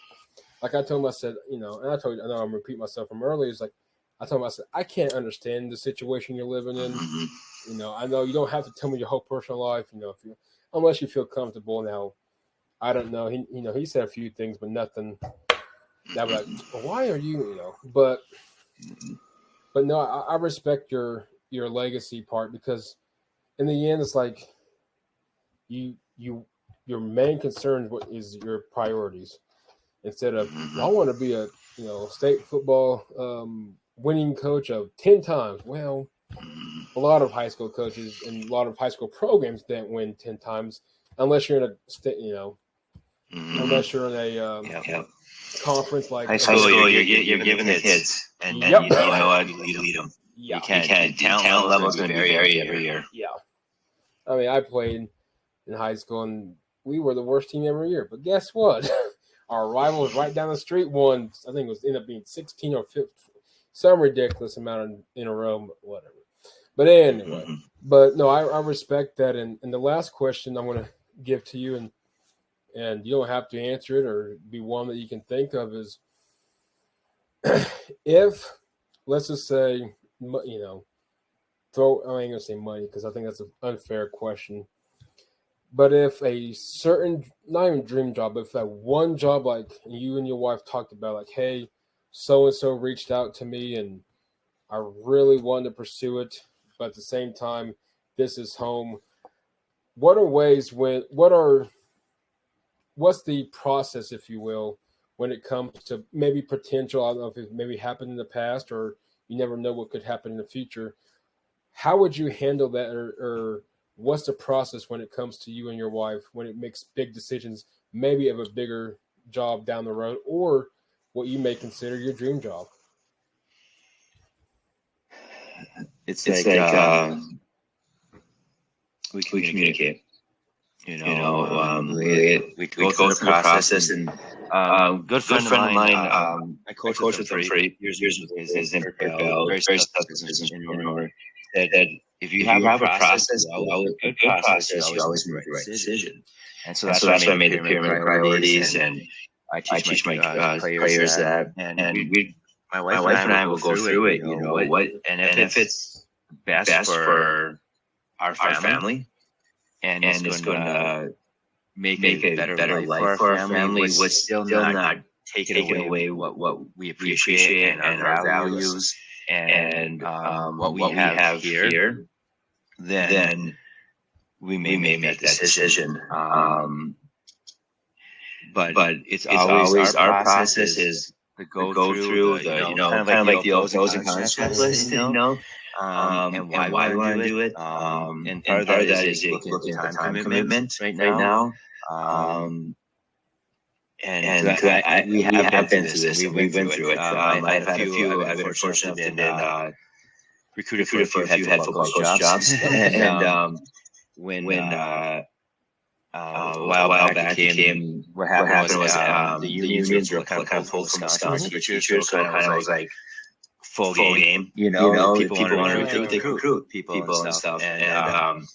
like I told him, I said, and I told you, I know I'm repeating myself from earlier. It's like, I told him, I said, I can't understand the situation you're living in. I know you don't have to tell me your whole personal life, unless you feel comfortable. Now, I don't know. He said a few things, but nothing that was like, well, why are you, but no, I respect your legacy part, because in the end, it's like your main concern is your priorities, instead of, I want to be a state football winning coach of 10 times. Well, a lot of high school coaches and a lot of high school programs didn't win 10 times, unless you're in a state, unless you're in a conference like high school. You're giving the kids, and you know what, you lead them. Yeah, you can't. Talent level is going to vary every year. Yeah, I played in high school, and we were the worst team every year. But guess what? Our rivals right down the street won. I think it was ended up being 16 or 15, some ridiculous amount in a row, but whatever. But anyway, but no, I respect that. And the last question I'm going to give to you, and you don't have to answer it or be one that you can think of, is if, let's just say, I ain't going to say money because I think that's an unfair question. But if a certain, not even dream job, but if that one job, like you and your wife talked about, like, hey, so-and-so reached out to me and I really wanted to pursue it, but at the same time, this is home. What's the process, if you will, when it comes to maybe potential? I don't know if it maybe happened in the past, or you never know what could happen in the future. How would you handle that, or what's the process when it comes to you and your wife when it makes big decisions, maybe of a bigger job down the road, or what you may consider your dream job? It's like we communicate. We go through the process, and good friend of mine, I coached with him for 8 years with his Imperial, very successful business entrepreneur, that if you have a process, a good process, you always make the right decision. And so that's why I made the pyramid priorities, and I teach my players that, and my wife and I will go through it, and if it's best for our family, and it's going to make a better life for our family, with still not taking away what we appreciate and our values and what we have here, then we may make that decision. But it's always our process is to go through the kind of like the pros and cons checklist, and why we want to do it. And part of that is looking at the time commitment right now. And we have been through this. We've been through it. I've had a few. I've been fortunate and recruited for a few head football coach jobs. And when a while back came. What happened was the unions were kind of pulled from Wisconsin teachers, so it kind of was like full game. People wanted to recruit people and stuff. And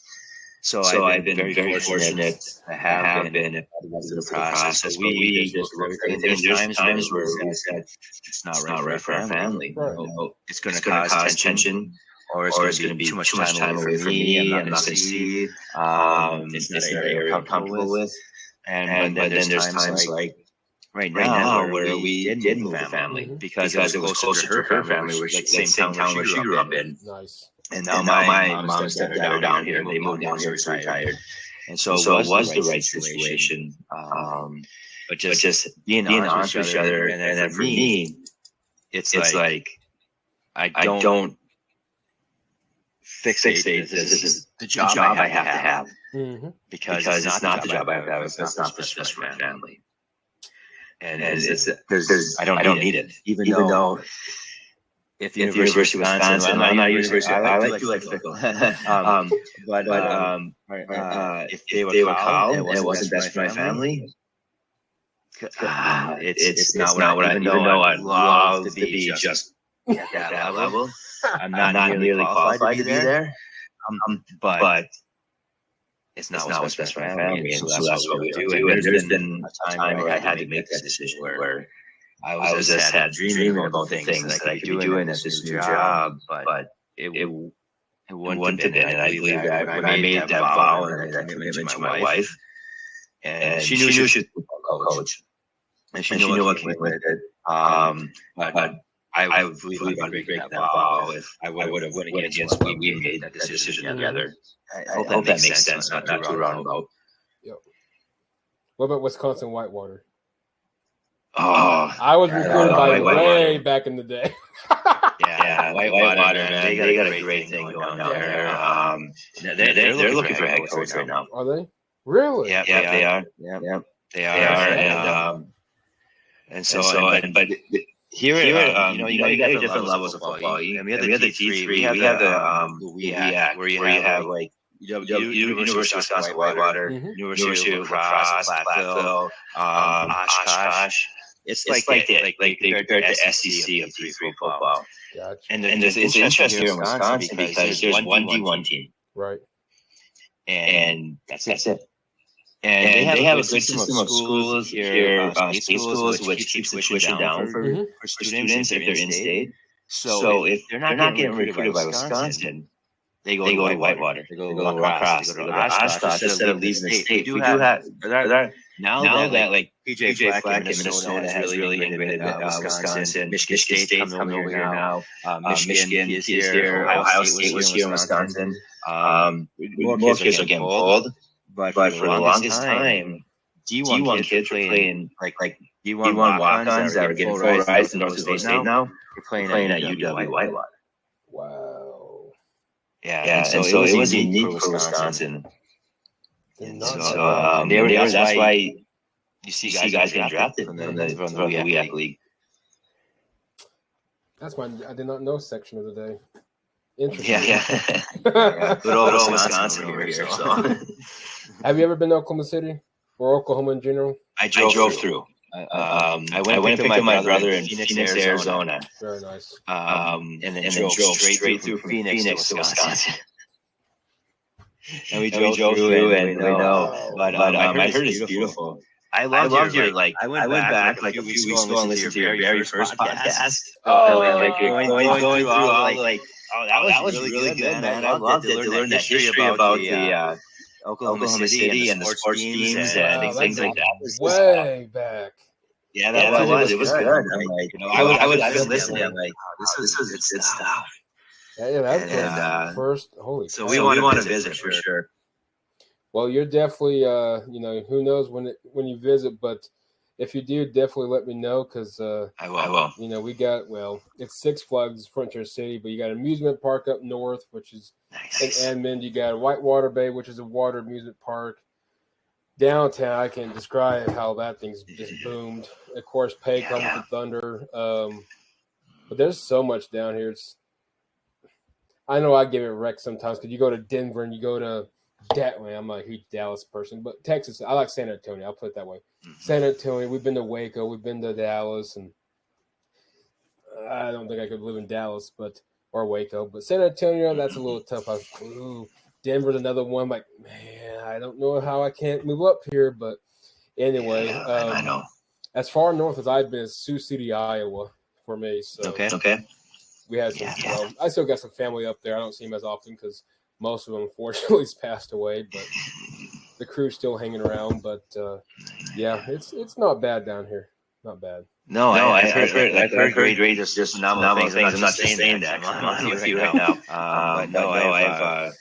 so I've been very fortunate to have been a part of the process. So we just looked at it. There's times where we said it's not right for our family. It's going to cause tension. Or it's going to be too much time away from me. I'm not going to see. It's not an area I'm comfortable with. And then there's times like right now where we did move the family because it was closer to her family, which is the same town where she grew up in. Nice. And now my mom and dad are down here. They moved down here to retired. And so it was the right situation. But just being honest with each other. And then for me, it's like I don't fixate. This is the job I have to have. Because it's not the job I have to have. It's not the best for my family. And it's because I don't need it. Even though if the University of Wisconsin, I'm not University. I like fickle. But if they were called and it wasn't best for my family, it's not what I even though I'd love to be just at that level. I'm not nearly qualified to be there. But it's not what's best for my family, and so that's what we do. And there's been a time where I had to make that decision where I was just had dreaming about the things that I could be doing at this new job, but it wouldn't have been. And I believe that when I made that vow and that commitment to my wife, and she knew she was a coach, and she knew what came with it. But I believe I'd break that vow if I would have went against what we made that decision together. I hope that makes sense, not too roundabout. Yep. What about Wisconsin Whitewater? Oh, I was recruited by way back in the day. Whitewater, man. They got a great thing going down there. They're looking for a head coach right now. Are they? Really? Yeah, they are. Yeah, they are. And so, but here, you got different levels of football. We have the T3. We have the WEAC, where you have like University of Wisconsin Whitewater, University of Lacrosse, Platteville, Oshkosh. It's like they compared to SEC of D3 football. Gotcha. And it's interesting here in Wisconsin because there's one D1 team. Right. And that's it. And they have a good system of schools here, state schools, which keeps the tuition down for students if they're in-state. So if they're not getting recruited by Wisconsin, they go to Whitewater. They go to Lacrosse. They go to Oshkosh instead of leaving the state. We do have now that like PJ Flack in Minnesota has really integrated Wisconsin. Michigan State's coming over here now. Michigan is here. Ohio State was here in Wisconsin. More kids are getting pulled. But for the longest time, D1 kids were playing like D1 walk-ons that are getting full rides in North State now. We're playing at UW Whitewater. Wow. Yeah. And so it was unique for Wisconsin. And so that's why you see guys getting drafted from the WEAC league. That's my I did not know section of the day. Interesting. Yeah. Good old Wisconsin over here. So. Have you ever been to Oklahoma City or Oklahoma in general? I drove through. I went and picked up my brother in Phoenix, Arizona. Very nice. And then drove straight through from Phoenix to Wisconsin. And we drove through, and we know. But I heard it's beautiful. I loved your I went back like a few weeks ago and listened to your very first podcast. Going through all like. Oh, that was really good, man. I loved it to learn the history about the Oklahoma City and the sports teams and things like that. Way back. Yeah, that was. It was good. I was listening. I'm like, this is good stuff. Yeah, that's first. Holy. So we want to visit for sure. Well, you're definitely, who knows when you visit, but if you do, definitely let me know because I will. It's Six Flags Frontier City, but you got an amusement park up north, which is in Edmond. You got Whitewater Bay, which is a water amusement park. Downtown, I can't describe how that thing's just boomed. Of course, Paycom with the Thunder. But there's so much down here. I know I give it a wreck sometimes because you go to Denver and you go to I'm a huge Dallas person, but Texas, I like San Antonio. I'll put it that way. San Antonio, we've been to Waco, we've been to Dallas, and I don't think I could live in Dallas, or Waco, but San Antonio, that's a little tough. Denver's another one. Like, man, I don't know how I can't move up here, but anyway, I know. As far north as I've been, is Sioux City, Iowa, for me. So Okay. we had some. Well, I still got some family up there. I don't see them as often because most of them, unfortunately, has passed away. But the crew's still hanging around. But it's not bad down here. Not bad. No, I've heard great just phenomenal things. I'm not just saying that. I'm with you right now. But no, I've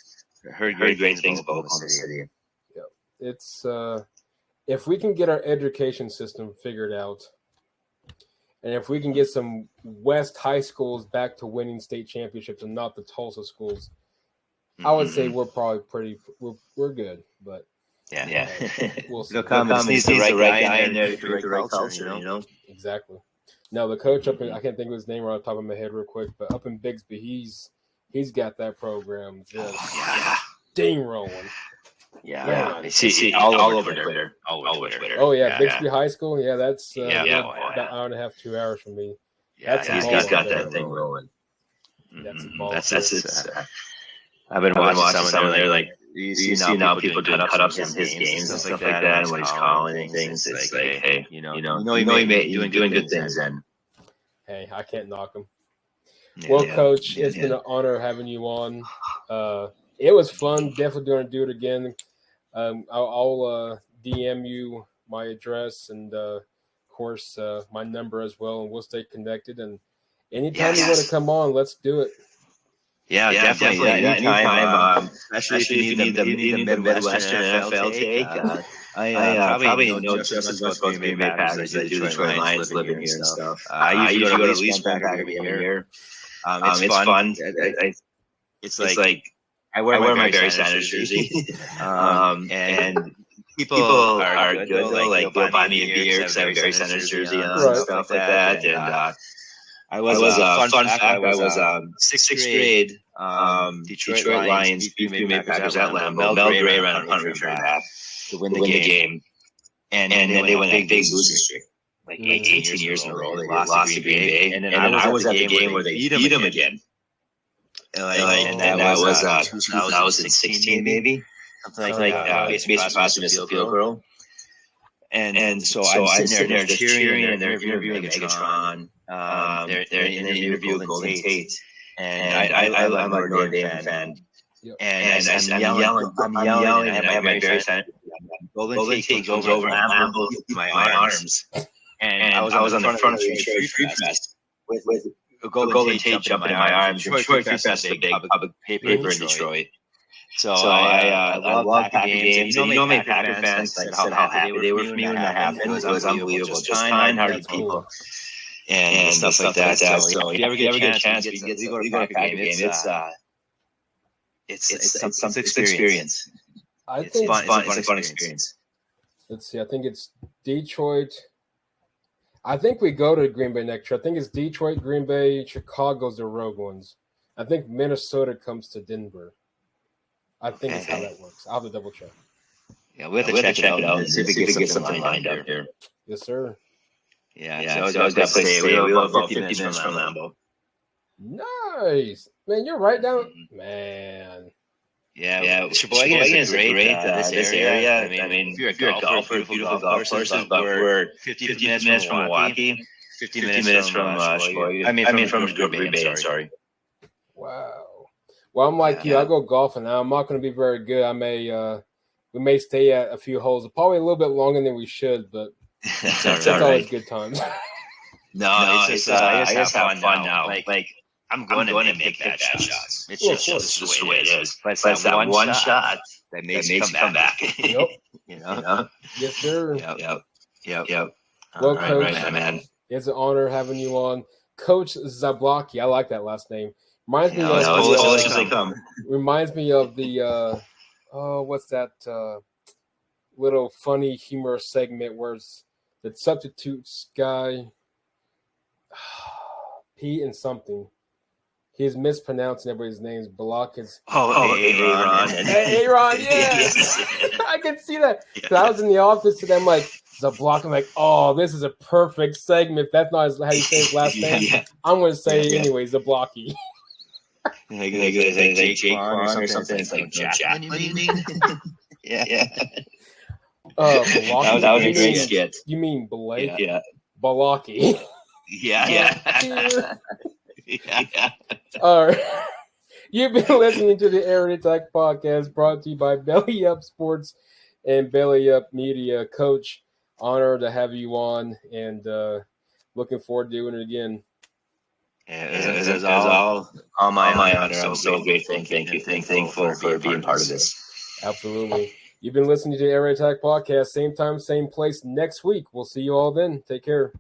heard great things about the city. Yeah, it's if we can get our education system figured out, and if we can get some West high schools back to winning state championships and not the Tulsa schools, I would say we're probably we're good. But yeah, we'll see. Needs the right guy in there to create the right culture, you know. Exactly. Now the coach up in, I can't think of his name right off the top of my head real quick, but up in Bixby, he's got that program just steamrolling. Yeah. See all over Twitter. All over Twitter. Oh yeah, Bixby High School. Yeah, that's about an hour and a half, 2 hours from me. Yeah, he's got that thing rolling. That's I've been watching some of there. Like you see now people doing cut-ups in his games and stuff like that, and what he's calling and things. It's like, hey, you know, he doing good things. And hey, I can't knock him. Well, Coach, it's been an honor having you on. It was fun. Definitely going to do it again. I'll DM you my address and, of course, my number as well, and we'll stay connected. And anytime you want to come on, let's do it. Yeah, definitely. Anytime. Especially if you need the Midwestern NFL take. I probably know just as much about the Green Bay Packers as I do the Detroit Lions living here and stuff. I usually go to at least one Packer every year. It's fun. It's like I wear my Barry Sanders jersey, and people are good. They'll buy me a beer because I have a Barry Sanders jersey on and stuff like that. And I was a fun fact. I was sixth grade. Detroit Lions beat Green Bay Packers at Lambeau. Mel Gray ran a punt return back to win the game, and then they went a big losing streak, like 18 years in a row. They lost to Green Bay, and then I was at the game where they beat them again. And that was 2016 maybe, something like that. Basically past the field goal. And so I'm sitting there cheering, and they're interviewing Megatron. They're in the interview with Golden Tate, and I'm a Notre Dame fan. And I'm yelling, and I have my Barry Sanders. Golden Tate comes over and ambles my arms, and I was on the front of the Detroit Free Press with Golden Tate jumping in my arms. Detroit Free Press is a big public paper in Detroit. So I love Packer games. You know, many Packer fans said how happy they were for me when that happened. It was unbelievable. Just kind-hearted people and stuff like that. So if you ever get a chance, we go to a Packer game. It's some experience. I think it's fun. It's a fun experience. Let's see. I think it's Detroit. I think we go to Green Bay next year. I think it's Detroit, Green Bay, Chicago's the road ones. I think Minnesota comes to Denver. I think that's how that works. I'll have to double check. Yeah, we have to check it out and see if we get something lined up here. Yes, sir. Yeah. So I was definitely say we live about 50 minutes from Lambeau. Nice, man. You're right down, man. Yeah. Sheboygan is great. This area. I mean, if you're a golfer, beautiful golf courses, but we're 50 minutes from Milwaukee, 50 minutes from Sheboygan. I mean, from Green Bay. Sorry. Wow. Well, I'm like you. I go golfing now. I'm not going to be very good. We may stay at a few holes, probably a little bit longer than we should, but that's always good times. No, it's just I just have fun now. Like I'm going to make bad shots. It's just the way it is. But it's that one shot that makes me come back. Yep. You know. Yes, sir. Yep. Well, Coach, right, man. It's an honor having you on, Coach Zablocki. I like that last name. Reminds me of the what's that little funny humor segment where it's the substitutes guy, Pete and something. He's mispronouncing everybody's names. Blockis. Aaron. Aaron, yes. I can see that. So I was in the office and I'm like, Zablocki. I'm like, oh, this is a perfect segment. If that's not how you say his last name, I'm going to say it anyway, Zablocki. Like Jake Vaughn or something. It's like Jack. You mean? Yeah. That was a great skit. You mean Blake? Yeah. Balaki. Yeah. All right. You've been listening to the Air Attack Podcast, brought to you by Belly Up Sports and Belly Up Media. Coach, honored to have you on, and looking forward to doing it again. It was all my honor. I'm so grateful and thankful for being part of this. Absolutely. You've been listening to the Air Attack Podcast. Same time, same place next week. We'll see you all then. Take care.